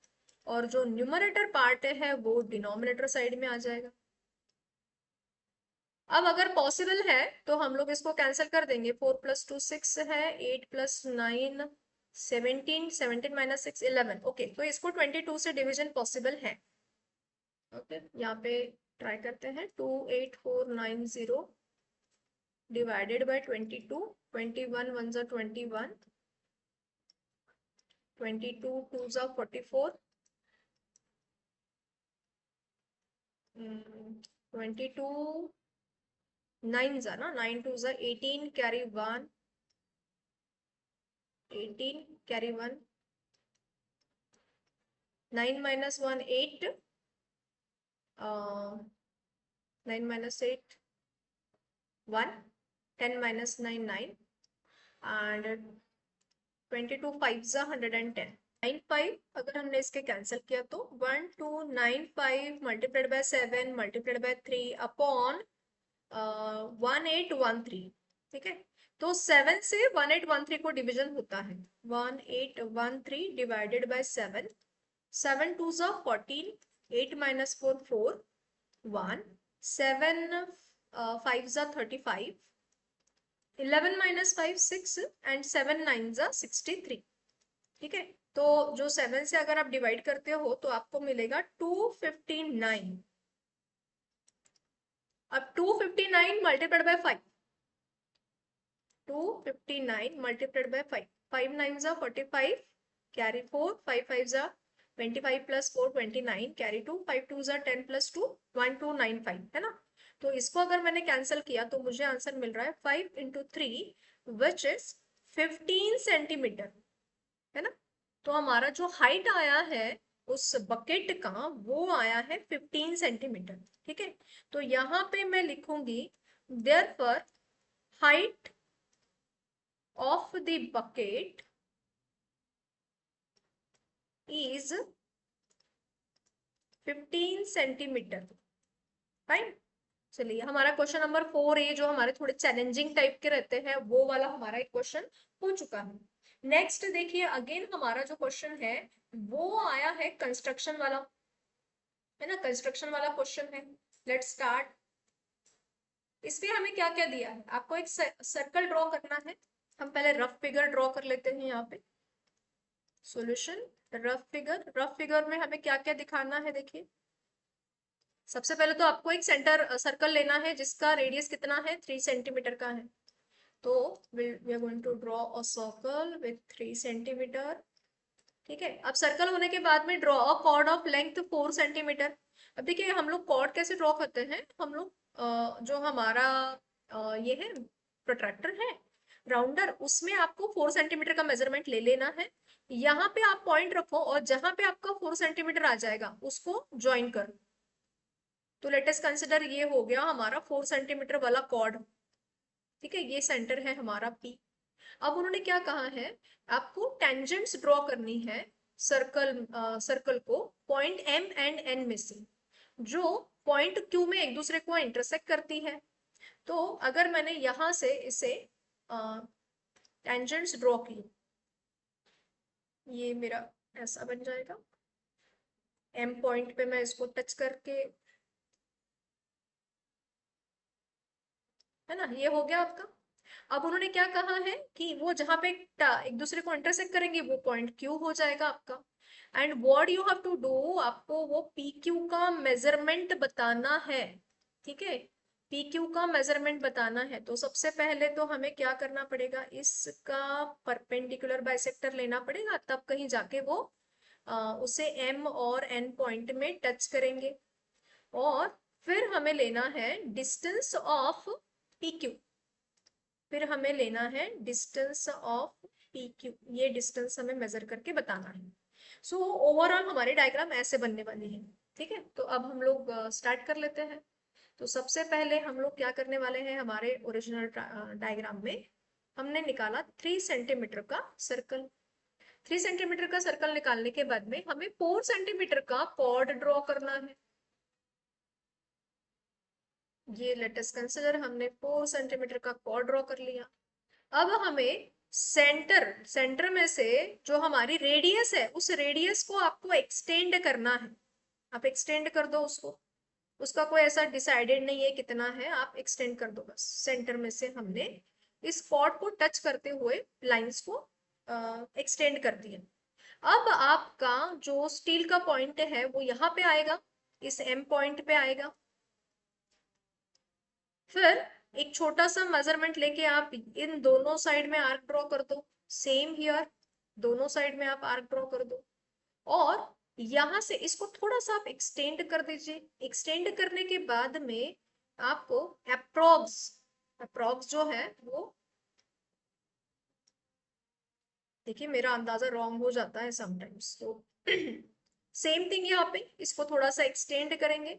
और जो न्यूमरेटर पार्ट है वो डिनोमिनेटर साइड में आ जाएगा। अब अगर पॉसिबल है तो हम लोग इसको कैंसिल कर देंगे, 4 + 2 6 है, 8 + 9 17, 17 माइनस 6 11। ओके, तो इसको 22 से डिवीजन पॉसिबल है। ओके, यहाँ पे ट्राई करते हैं। 28490 डिवाइडेड बाय 22, 21 1 जा 21, 22 2 जा 44, 22 9 जा ना, 9 2 जा 18, carry 1, 18 carry 1, 9 minus 1 8, 9 minus 8 1, 10 minus 9 9, and 22 5 जा 110, 9 5 अगर हमने इसके कैंसिल किया तो 1295 multiplied by 7 multiplied by 3 upon 1813। ठीक है, तो 7 से 1813 को डिवीजन होता है। 1813 डिवाइडेड बाय 7, 7 2 जा 14, 8 minus 4 4, 1, 7 5 जा 35, 11 minus 5 6, and 7 9 जा 63। ठीक है, तो जो 7 से अगर आप डिवाइड करते हो तो आपको मिलेगा 259। अब 259 मल्टीप्लाइड बाय 5, 259 मल्टीप्लाइड बाय 5, 5 9 जा 45, कैरी 4, 5 5 जा 25 प्लस 4 29, कैरी 2, 5 2 जा 10 प्लस 2 1295, है ना। तो इसको अगर मैंने कैंसिल किया तो मुझे आंसर मिल रहा है 5 into 3 विच इज 15 सेंटीमीटर, है ना। तो हमारा जो हाइट आया है उस बकेट का वो आया है 15 सेंटीमीटर। ठीक है, तो यहाँ पे मैं लिखूंगी therefore height of the bucket is 15 centimetre. Fine, चलिए हमारा क्वेश्चन नंबर 4A जो हमारे थोड़े चैलेंजिंग टाइप के रहते हैं वो वाला हमारा एक क्वेश्चन हो चुका है। नेक्स्ट देखिए, अगेन हमारा जो क्वेश्चन है वो आया है कंस्ट्रक्शन वाला, है ना, कंस्ट्रक्शन वाला क्वेश्चन है। Let's start. इसमें हमें क्या क्या दिया है, आपको एक सर्कल ड्रॉ करना है। हम पहले रफ फिगर ड्रॉ कर लेते हैं। यहाँ पे सॉल्यूशन रफ फिगर में हमें क्या क्या दिखाना है, देखिए सबसे पहले तो आपको एक सेंटर सर्कल लेना है जिसका रेडियस कितना है, 3 सेंटीमीटर का है। तो we are going to draw a circle with 3 centimetre. ठीक है, अब सर्कल होने के बाद में draw a chord of length 4 centimetre. अब देखिए हम लोग कॉर्ड कैसे ड्रॉ करते हैं, हम लोग जो हमारा ये है प्रोट्रैक्टर है राउंडर, उसमें आपको 4 सेंटीमीटर का मेजरमेंट ले लेना है। यहाँ पे आप पॉइंट रखो और जहां पे आपका 4 सेंटीमीटर आ जाएगा उसको ज्वाइन करो। तो लेटेस्ट कंसिडर ये हो गया हमारा 4 सेंटीमीटर वाला कॉर्ड। ठीक है, ये सेंटर है हमारा P। अब उन्होंने क्या कहा है, आपको टेंजेंट्स ड्रॉ करनी है सर्कल को पॉइंट M एंड N में से, जो पॉइंट Q में एक दूसरे को इंटरसेक्ट करती है। तो अगर मैंने यहां से इसे टेंजेंट्स ड्रॉ की, ये मेरा ऐसा बन जाएगा। M पॉइंट पे मैं इसको टच करके, है ना, ये हो गया आपका। अब उन्होंने क्या कहा है कि वो जहां पे एक दूसरे को इंटरसेक्ट करेंगे वो पॉइंट क्यू हो जाएगा आपका। And what you have to do, आपको वो पी क्यू का मेजरमेंट बताना है। ठीक है, पी क्यू का मेजरमेंट बताना है। तो सबसे पहले तो हमें क्या करना पड़ेगा, इसका परपेंडिकुलर बाइसेक्टर लेना पड़ेगा, तब कहीं जाके वो उसे एम और एन पॉइंट में टच करेंगे। और फिर हमें लेना है डिस्टेंस ऑफ पी क्यू, फिर हमें लेना है डिस्टेंस ऑफ पी क्यू, ये डिस्टेंस हमें मेजर करके बताना है। सो ओवरऑल हमारे डायग्राम ऐसे बनने वाली है। ठीक है, तो अब हम लोग स्टार्ट कर लेते हैं। तो सबसे पहले हम लोग क्या करने वाले हैं, हमारे ओरिजिनल डायग्राम में हमने निकाला 3 सेंटीमीटर का सर्कल। 3 सेंटीमीटर का सर्कल निकालने के बाद में हमें 4 सेंटीमीटर का कॉर्ड ड्रॉ करना है। ये लेटेस्ट कंसिडर, हमने 4 सेंटीमीटर का कॉर्ड ड्रॉ कर लिया। अब हमें सेंटर में से जो हमारी रेडियस है उस रेडियस को आपको एक्सटेंड करना है। आप एक्सटेंड कर दो उसको, उसका कोई ऐसा डिसाइडेड नहीं है कितना है, आप एक्सटेंड कर दो बस। सेंटर में से हमने इस कॉर्ड को टच करते हुए लाइंस को एक्सटेंड कर दिया। अब आपका जो स्टील का पॉइंट है वो यहाँ पे आएगा, इस एम पॉइंट पे आएगा। फिर एक छोटा सा मेजरमेंट लेके आप इन दोनों साइड में आर्क ड्रॉ कर दो। सेम हियर, दोनों साइड में आप आर्क ड्रॉ कर दो और यहां से इसको थोड़ा सा आप एक्सटेंड कर दीजिए। एक्सटेंड करने के बाद में आपको अप्रोक्स अप्रोक्स जो है वो, देखिए मेरा अंदाजा रॉन्ग हो जाता है समटाइम्स, तो सेम थिंग यहाँ पे इसको थोड़ा सा एक्सटेंड करेंगे।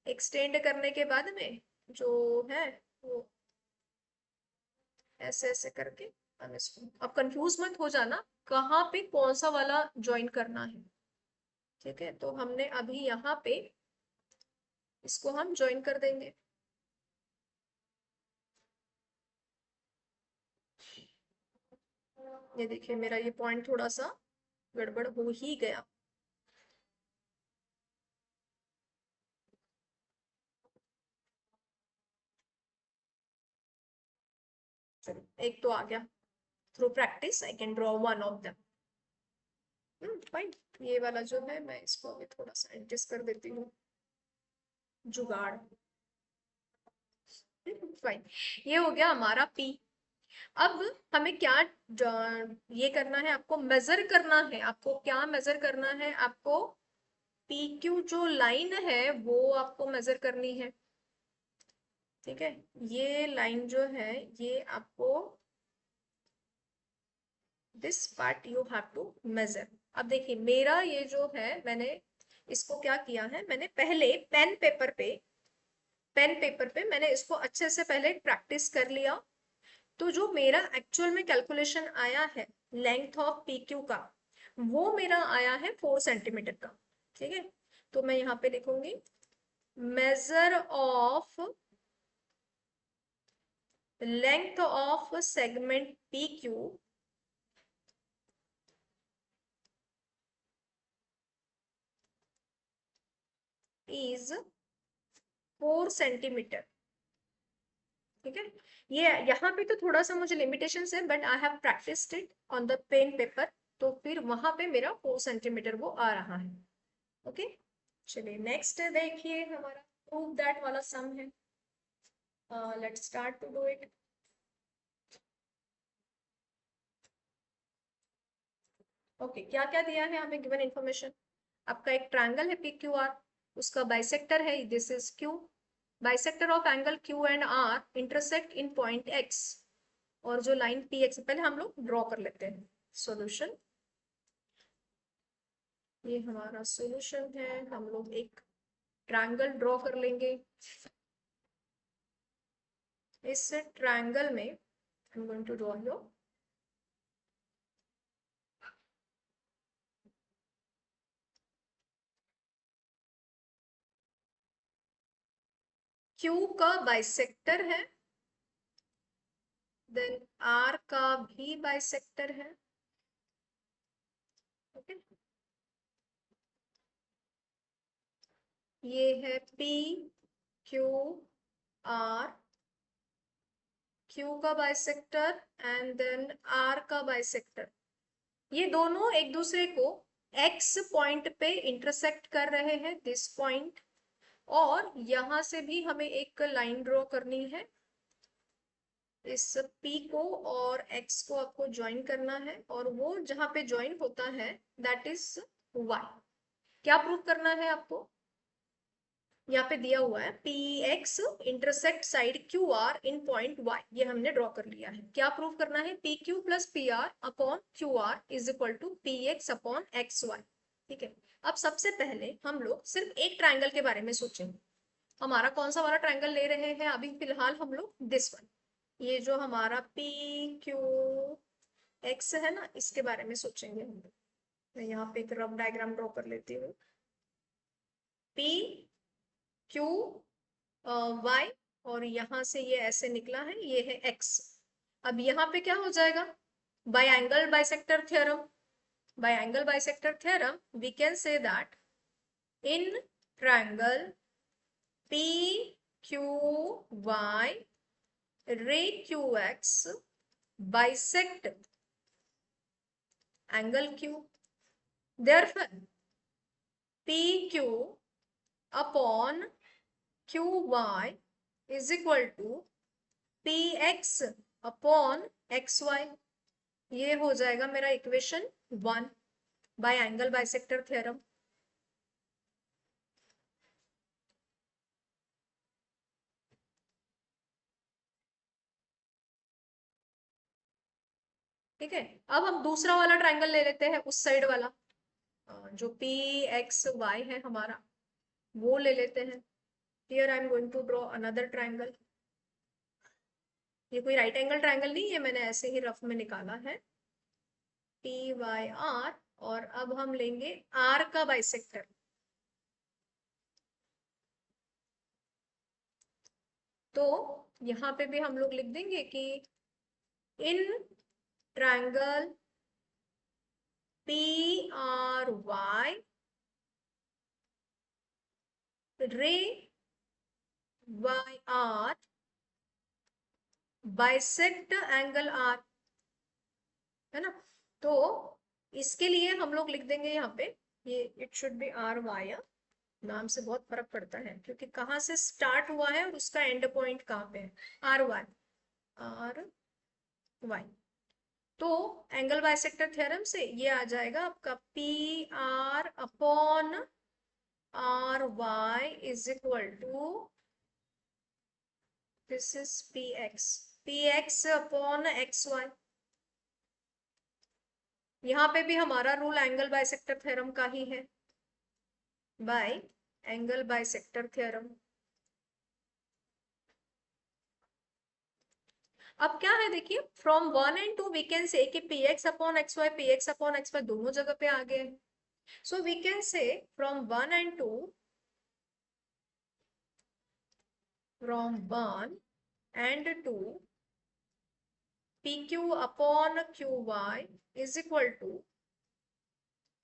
एक्सटेंड करने के बाद में जो है वो ऐसे ऐसे करके हम इसको, अब कंफ्यूज मत हो जाना कहाँ पे कौन सा वाला ज्वाइन करना है। ठीक है, तो हमने अभी यहाँ पे इसको हम ज्वाइन कर देंगे। ये देखिए मेरा ये पॉइंट थोड़ा सा गड़बड़ हो ही गया। चलो एक तो आ गया। Through practice I can draw one of them. Fine. ये वाला जो है मैं इसको अभी थोड़ा सा एडजस्ट कर देती हूँ, जुगाड़। फाइन, ये हो गया हमारा पी। अब हमें क्या ये करना है, आपको मेजर करना है। आपको क्या मेजर करना है, आपको पी क्यू जो लाइन है वो आपको मेजर करनी है। ठीक है, ये लाइन जो है ये आपको, this part you have to measure. अब देखिए मेरा ये जो है, मैंने इसको क्या किया है, मैंने पहले पेन पेपर पे मैंने इसको अच्छे से पहले प्रैक्टिस कर लिया। तो जो मेरा एक्चुअल में कैलकुलेशन आया है लेंथ ऑफ पी क्यू का, वो मेरा आया है 4 सेंटीमीटर का। ठीक है, तो मैं यहाँ पे लिखूंगी measure of length of segment P Q is 4 centimetre. ठीक है, ये यहाँ पे तो थोड़ा सा मुझे लिमिटेशन है, but I have practised it on the pen paper, तो फिर वहां पे मेरा 4 सेंटीमीटर वो आ रहा है। ओके, चलिए नेक्स्ट देखिए हमारा प्रूव दैट वाला सम है। Let's start to do it. Okay, क्या क्या दिया है हमें गिवन इंफॉर्मेशन। आपका एक ट्रायंगल है पी क्यू आर, उसका बाइसेक्टर है, this is Q. Bisector of angle Q and R intersect in point X. और जो लाइन पी एक्स पहले हम लोग ड्रॉ कर लेते हैं। सॉल्यूशन, ये हमारा सॉल्यूशन है। हम लोग एक ट्रायंगल ड्रॉ कर लेंगे। इस ट्रायंगल में I am going to draw here Q का बाइसेक्टर है, देन आर का भी बाइसेक्टर है। ओके, ये है पी क्यू आर, क्यू का बाइसेक्टर एंड देन आर का बाइसेक्टर। ये दोनों एक दूसरे को एक्स पॉइंट पे इंटरसेक्ट कर रहे हैं, दिस पॉइंट। और यहां से भी हमें एक लाइन ड्रॉ करनी है, इस P को और X को आपको ज्वाइन करना है, और वो जहां पे ज्वाइन होता है दैट इज Y। क्या प्रूव करना है आपको, यहाँ पे दिया हुआ है P X intersect side Q R in point Y, ये हमने ड्रॉ कर लिया है। क्या प्रूव करना है, P Q plus P R upon Q R is equal to P X upon X Y. ठीक है, अब सबसे पहले हम लोग सिर्फ एक ट्राइंगल के बारे में सोचेंगे। हमारा कौन सा वाला ट्राइंगल ले रहे हैं अभी फिलहाल हम लोग, दिस वन। ये जो हमारा पी क्यू एक्स है ना, इसके बारे में सोचेंगे हम लोग। मैं यहाँ पे एक रफ डायग्राम ड्रॉ कर लेती हूँ। पी क्यू वाई, और यहाँ से ये ऐसे निकला है, ये है एक्स। अब यहाँ पे क्या हो जाएगा, by angle bisector theorem. By angle bisector theorem we can say that in triangle P Q Y ray qx bisect angle Q. Therefore P Q upon Q Y is equal to P X upon X Y. ये हो जाएगा मेरा equation 1 by angle bisector theorem. ठीक है, अब हम दूसरा वाला ट्रायंगल ले लेते हैं, उस साइड वाला जो पी एक्स वाई है हमारा, वो ले लेते हैं। Here I am going to draw another triangle. ये कोई राइट एंगल ट्रायंगल नहीं है, मैंने ऐसे ही रफ में निकाला है, पी वाई आर। और अब हम लेंगे आर का बाइसेक्टर। तो यहाँ पे भी हम लोग लिख देंगे कि in triangle P R Y ray Y R bisect angle R, है ना। तो इसके लिए हम लोग लिख देंगे यहाँ पे, ये it should be R Y. नाम से बहुत फर्क पड़ता है, क्योंकि कहाँ से स्टार्ट हुआ है और उसका एंड पॉइंट कहाँ पे है। R Y, R Y. तो एंगल बाइसेक्टर थ्योरम से ये आ जाएगा आपका P R upon R Y is equal to, this is P X upon X Y. यहाँ पे भी हमारा रूल एंगल बाइसेक्टर थ्योरम का ही है, बाय एंगल बाइसेक्टर थ्योरम। अब क्या है देखिए, from 1 and 2 we can say कि P X upon X Y, P X upon X Y दोनों जगह पे आ गए। So we can say from 1 and 2, from 1 and 2 P Q upon Q Y is equal to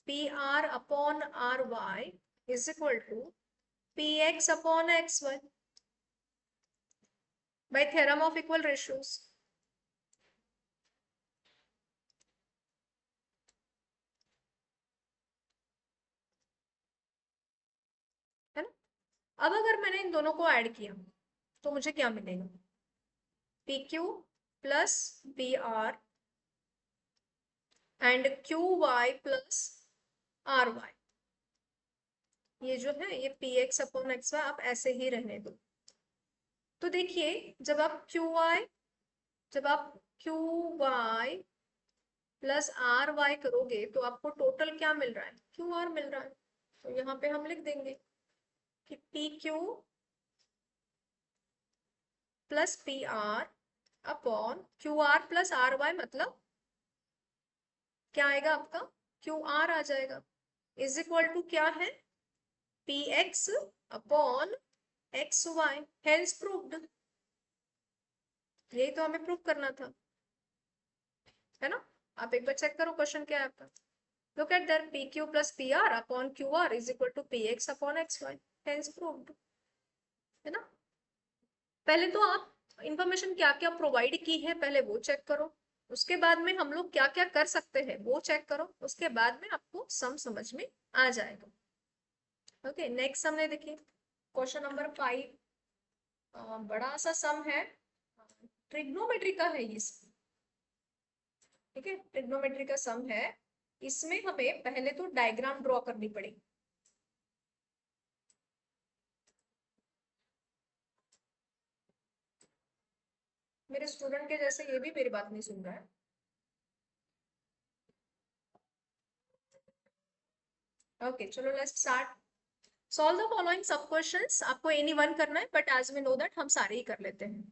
P R upon R Y is equal to P X upon X Y by theorem of equal ratios. है ना। अब अगर मैंने इन दोनों को add किया तो मुझे क्या मिलेगा, P Q plus P R and Q Y plus R Y. ये जो है ये P X upon X Y आप ऐसे ही रहने दो। तो देखिए, जब आप Q Y plus R Y करोगे तो आपको टोटल क्या मिल रहा है, क्यू आर मिल रहा है। तो यहाँ पे हम लिख देंगे कि P Q plus P R upon Q R plus R Y, मतलब क्या आएगा आपका, क्यू आर आ जाएगा, इज इक्वल टू क्या है, P X upon X Y. Hence proved. यही तो हमें प्रूव करना था, है ना। आप एक बार चेक करो क्वेश्चन क्या है आपका। Look at that, PQ plus PR upon QR is equal to PX upon XY. Hence proved. है ना। पहले तो आप इंफॉर्मेशन क्या क्या प्रोवाइड की है पहले वो चेक करो, उसके बाद में हम लोग क्या क्या कर सकते हैं वो चेक करो, उसके बाद में आपको सम समझ में आ जाएगा। ओके, नेक्स्ट हमने देखिए क्वेश्चन नंबर 5, बड़ा सा सम है, ट्रिग्नोमेट्री का है ये सम। ठीक है, ट्रिग्नोमेट्री का सम है। इसमें हमें पहले तो डायग्राम ड्रॉ करनी पड़ेगी। मेरे स्टूडेंट के जैसे ये भी मेरी बात नहीं सुन रहा है। ओके चलो let's start. Solve the following sub questions. आपको एनी वन करना है, but as we know that हम सारे ही कर लेते हैं।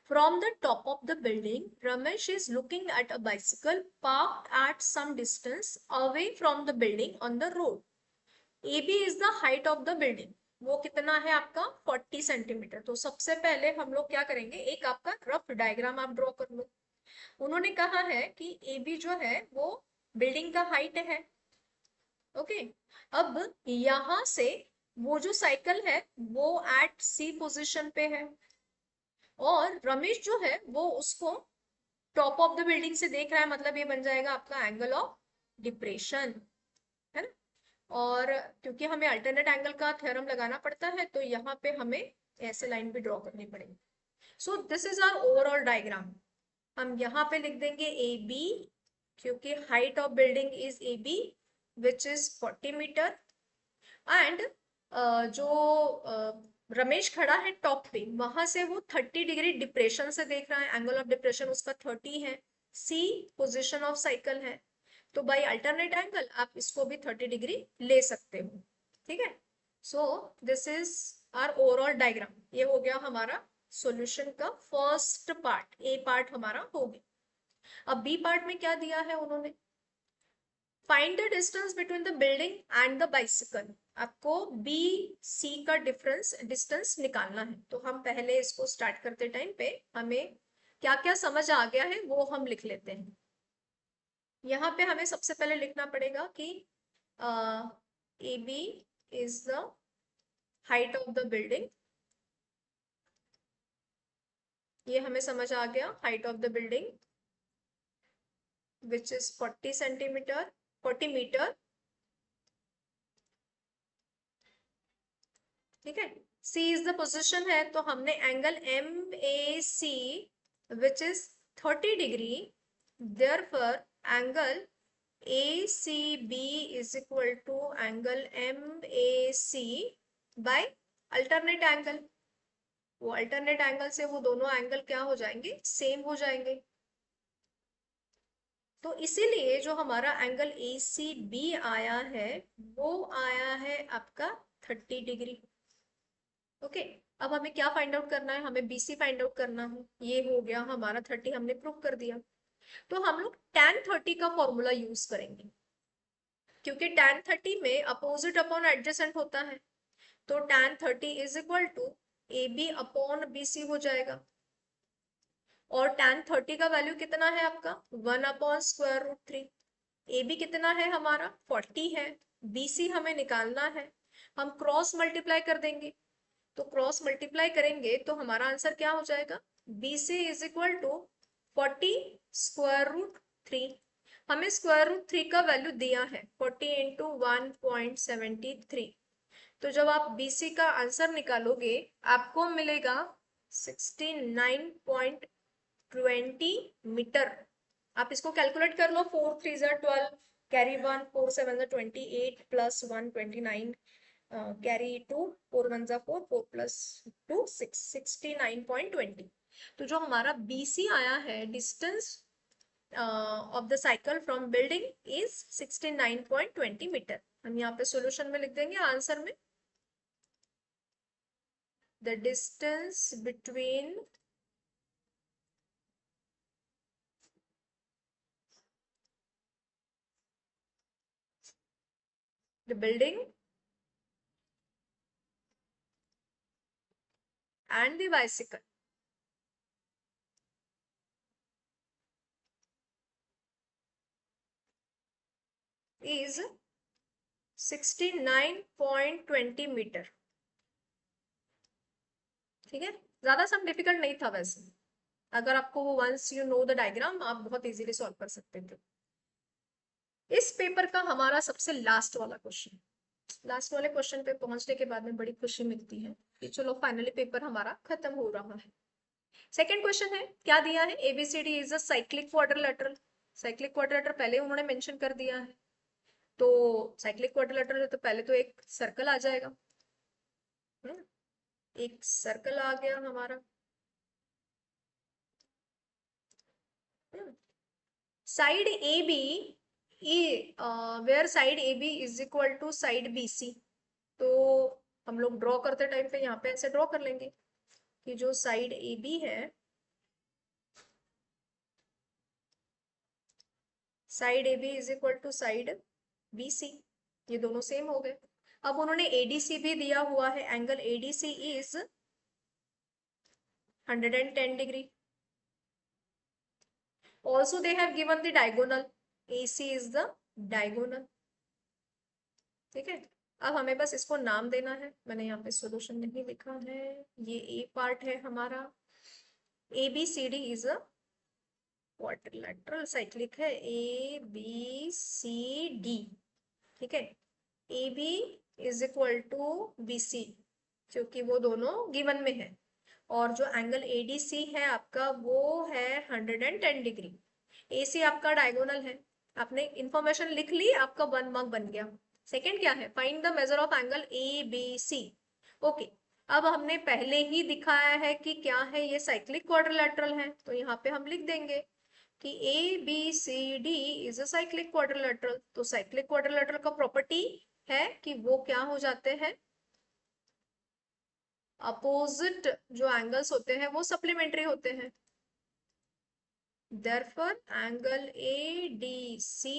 From the top of the building, Ramesh is looking at a bicycle parked at some distance away from the building on the road. AB is the height of the building. वो कितना है आपका 40 centimetre. तो सबसे पहले हम लोग क्या करेंगे, एक आपका रफ डायग्राम आप ड्रॉ कर लो। उन्होंने कहा है कि AB जो है वो बिल्डिंग का हाइट है। ओके, अब यहां से वो जो साइकिल है वो एट सी पोजीशन पे है, और रमेश जो है वो उसको टॉप ऑफ द बिल्डिंग से देख रहा है, मतलब ये बन जाएगा आपका एंगल ऑफ डिप्रेशन, है ना। और क्योंकि हमें अल्टरनेट एंगल का थ्योरम लगाना पड़ता है तो यहाँ पे हमें ऐसे लाइन भी ड्रॉ करनी पड़ेगी। So this is our overall diagram. हम यहाँ पे लिख देंगे ए बी, क्योंकि height of building is A B which is 40 metre. And जो रमेश खड़ा है टॉप पे, वहां से वो 30 डिग्री डिप्रेशन से देख रहा है, एंगल ऑफ डिप्रेशन उसका 30 है। सी पोजिशन ऑफ साइकिल है, तो बाई अल्टरनेट एंगल आप इसको भी 30 डिग्री ले सकते हो। ठीक है, so this is our overall diagram. ये हो गया हमारा सॉल्यूशन का फर्स्ट पार्ट, ए पार्ट हमारा हो गया। अब बी पार्ट में क्या दिया है उन्होंने, find the distance between the building and the bicycle. आपको बी सी का डिस्टेंस निकालना है। तो हम पहले इसको स्टार्ट करते टाइम पे हमें क्या क्या समझ आ गया है वो हम लिख लेते हैं। यहाँ पे हमें सबसे पहले लिखना पड़ेगा कि A B is the height of the building. ये हमें समझ आ गया, height of the building which is 40 centimetre 40 metre. ठीक है, C इज द पोजिशन है, तो हमने angle MAC which is 30 degree, therefore angle ACB is equal to angle MAC by alternate angle. वो अल्टरनेट एंगल से वो दोनों एंगल क्या हो जाएंगे, सेम हो जाएंगे। तो इसीलिए जो हमारा एंगल ACB आया है वो आया है आपका 30 डिग्री। ओके, अब हमें क्या फाइंड आउट करना है, हमें BC फाइंड आउट करना है। ये हो गया हमारा 30, हमने प्रूव कर दिया। तो हम लोग tan 30 का फॉर्मूला यूज करेंगे, क्योंकि tan 30 में अपोजिट अपॉन एडजेसेंट होता है। तो tan 30 is equal to AB upon BC हो जाएगा। और tan 30 का वैल्यू कितना है आपका, 1 अपॉन स्क्वायर रूट 3। AB कितना है हमारा, 40 है। BC हमें निकालना है, हम क्रॉस मल्टीप्लाई कर देंगे। तो क्रॉस मल्टीप्लाई करेंगे तो हमारा आंसर क्या हो जाएगा, BC is equal to 40 square root 3। हमें स्क्वायर रूट 3 का वैल्यू दिया है 40 इंटू 1.73। तो जब आप BC का आंसर निकालोगे आपको मिलेगा 69.20 मीटर। आप इसको कैलकुलेट कर लो, 4 3 12, कैरी 1, 4 7 28 प्लस 1 29, कैरी 2, 4 1 4, 4 प्लस 2 6, 69.20। तो जो हमारा BC आया है, distance of the cycle from building is 69.20 metre. हम यहाँ पे सॉल्यूशन में लिख देंगे आंसर में, the distance between the building and the bicycle is 69.20 metre. ठीक है, ज्यादा सम डिफिकल्ट नहीं था वैसे। अगर आपको वो once you know the diagram आप बहुत इजीली सॉल्व कर सकते थे। इस पेपर का हमारा सबसे लास्ट वाला क्वेश्चन, लास्ट वाले क्वेश्चन पे पहुंचने के बाद में बड़ी खुशी मिलती है कि चलो फाइनली पेपर हमारा खत्म हो रहा है। सेकंड क्वेश्चन है, क्या दिया है, ABCD is a cyclic quadrilateral. Cyclic quadrilateral पहले उन्होंने मेंशन कर दिया है। तो साइक्लिक क्वाड्रिलेटरल है तो पहले तो एक सर्कल आ जाएगा, एक सर्कल आ गया हमारा। Side A B, where side A B is equal to side BC। तो हम लोग ड्रॉ करते टाइम पे यहाँ पे ऐसे ड्रॉ कर लेंगे कि जो साइड AB है, side AB is equal to side BC। ये दोनों सेम हो गए। अब उन्होंने ADC भी दिया हुआ है, angle ADC is 110 degree. Also they have given the diagonal, AC is the diagonal। ठीक है, अब हमें बस इसको नाम देना है। मैंने यहाँ पे सॉल्यूशन नहीं लिखा है, ये A पार्ट है हमारा। ABCD is a quadrilateral cyclic है, ए बी सी डी, ठीक है। A B is equal to B C, क्योंकि वो दोनों गिवन में है। और जो एंगल एडीसी है आपका वो है 110 डिग्री। एसी आपका डायगोनल है। आपने इंफॉर्मेशन लिख ली, आपका 1 मार्क बन गया। सेकंड क्या है, find the measure of angle A B C. Okay, अब हमने पहले ही दिखाया है कि क्या है, ये साइक्लिक क्वाड्रिलेटरल है, तो यहाँ पे हम लिख देंगे कि A B C D is a cyclic quadrilateral. तो साइक्लिक क्वाड्रिलेटरल का प्रॉपर्टी है कि वो क्या हो जाते हैं, अपोजिट जो एंगल्स होते हैं वो सप्लीमेंट्री होते हैं। therefore angle A D C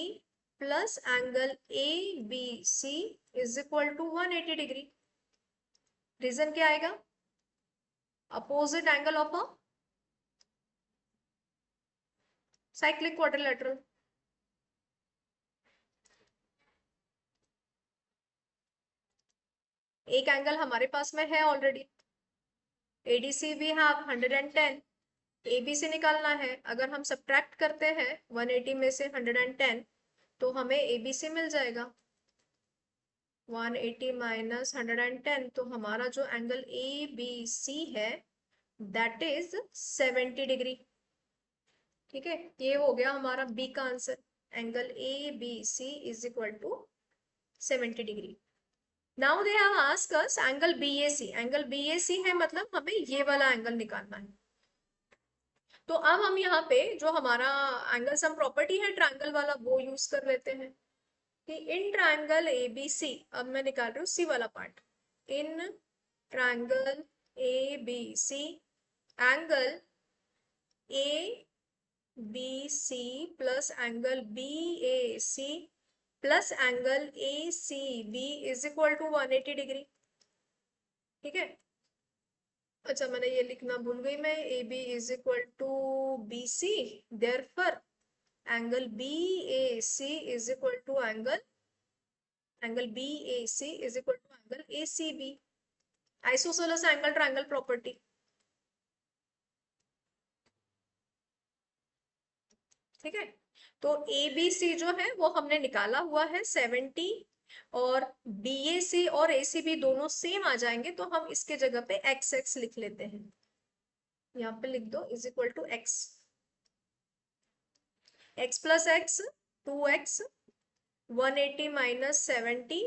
plus angle A B C is equal to 180 degree. Reason क्या आएगा, opposite angle of a cyclic quadrilateral. एक एंगल हमारे पास में है ऑलरेडी, एडीसी भी है 110, एबीसी निकालना है। अगर हम सब्ट्रैक्ट करते हैं 180 में से 110, तो हमें एबीसी मिल जाएगा। 180 माइनस 110, तो हमारा जो एंगल ए बी सी है दैट इज 70 डिग्री। ठीक है, ये हो गया हमारा बी का answer, angle A B C is equal to 70 degree. Now they have asked us angle BAC. Angle BAC है मतलब हमें ये वाला एंगल निकालना है। तो अब हम यहाँ पे जो हमारा एंगल सम प्रॉपर्टी है ट्रायंगल वाला वो यूज कर लेते हैं कि इन ट्रायंगल एबीसी, अब मैं निकाल रही हूँ सी वाला part, in triangle ABC angle A B C plus angle B A C plus angle A C B is equal to 180 degree. ठीक है, अच्छा मैंने ये लिखना भूल गई मैं, A B is equal to B C, therefore angle B A C is equal to angle B A C is equal to angle A C B, isosceles angle triangle property. ठीक है, तो ए बी सी जो है वो हमने निकाला हुआ है 70, और बी ए सी और ए सी बी दोनों सेम आ जाएंगे, तो हम इसके जगह पे एक्स एक्स लिख लेते हैं। यहाँ पे लिख दो is equal to x, x plus x 2x, 180 minus 70,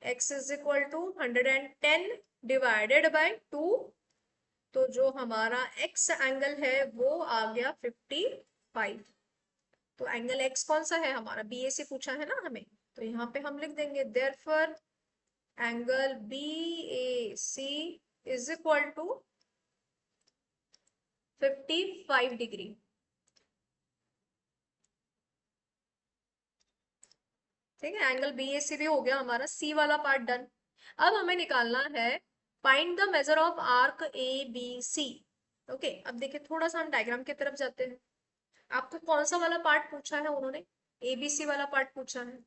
x is equal to 110 divided by 2, तो जो हमारा x एंगल है वो आ गया 55। तो एंगल x कौन सा है हमारा, बी ए सी पूछा है ना हमें, तो यहाँ पे हम लिख देंगे therefore angle B A C is equal to 55 degree. ठीक है, एंगल बी ए सी भी हो गया हमारा, सी वाला पार्ट डन। अब हमें निकालना है find the measure of arc A B C. Okay, अब देखिए थोड़ा सा हम डायग्राम की तरफ जाते हैं। आपको कौन सा वाला पार्ट पूछा है उन्होंने, एबीसी वाला पार्ट पूछा है।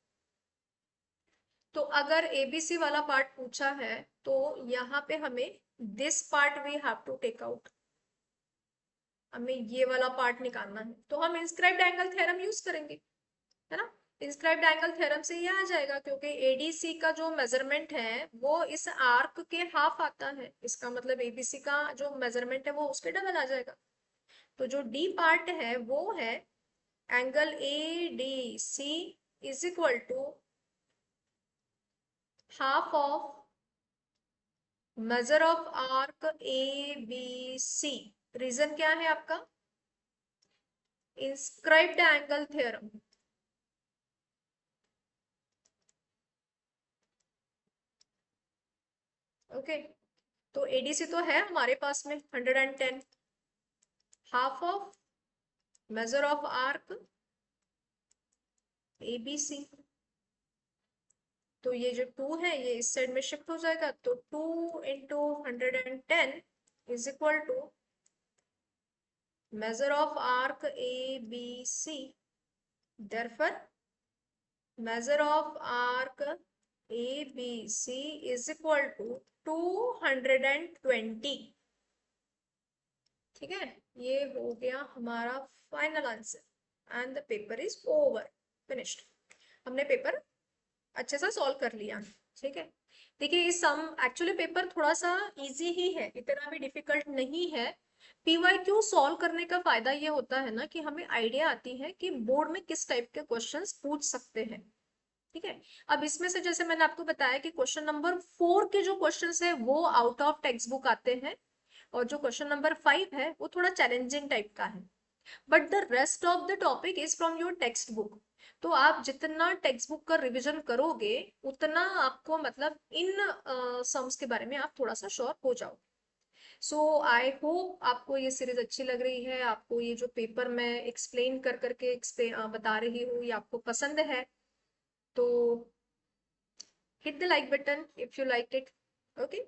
तो अगर एबीसी वाला पार्ट पूछा है तो यहाँ पे हमें this part we have to take out, हमें ये वाला पार्ट निकालना है। तो हम इंस्क्राइब्ड एंगल थ्योरम यूज करेंगे, है ना। इंस्क्राइब्ड एंगल थ्योरम से ये आ जाएगा, क्योंकि एडीसी का जो मेजरमेंट है वो इस आर्क के हाफ आता है, इसका मतलब एबीसी का जो मेजरमेंट है वो उसके डबल आ जाएगा। तो जो डी पार्ट है वो है angle A D C is equal to half of measure of arc A B C. Reason क्या है आपका, इंस्क्राइब्ड एंगल थ्योरम। ओके, तो एडीसी तो है हमारे पास में 110, half of measure of arc ABC, तो ये जो 2 है ये इस साइड में शिफ्ट हो जाएगा, तो 2 into 110 is equal to measure of arc A B C, therefore measure of arc A B C is equal to 220। ठीक है, ये हो गया हमारा final answer and the paper is over, finished. हमने पेपर अच्छे से सॉल्व कर लिया। ठीक है, देखिए ये सम एक्चुअली पेपर थोड़ा सा इजी ही है, इतना भी डिफिकल्ट नहीं है। पीवाईक्यू सॉल्व करने का फायदा ये होता है ना कि हमें आइडिया आती है कि बोर्ड में किस टाइप के क्वेश्चंस पूछ सकते हैं। ठीक है, अब इसमें से जैसे मैंने आपको बताया कि क्वेश्चन नंबर 4 के जो क्वेश्चंस है वो आउट ऑफ टेक्स्ट बुक आते हैं, और जो क्वेश्चन नंबर 5 है वो थोड़ा चैलेंजिंग टाइप का है, but the rest of the topic is from your text book. तो आप जितना टेक्स्ट बुक का रिवीजन करोगे उतना आपको मतलब इन सम्स के बारे में आप थोड़ा सा श्योर हो जाओ। सो आई होप आपको ये सीरीज अच्छी लग रही है, आपको ये जो पेपर मैं एक्सप्लेन कर करके बता रही हूँ ये आपको पसंद है। तो hit the like button if you liked it. Okay,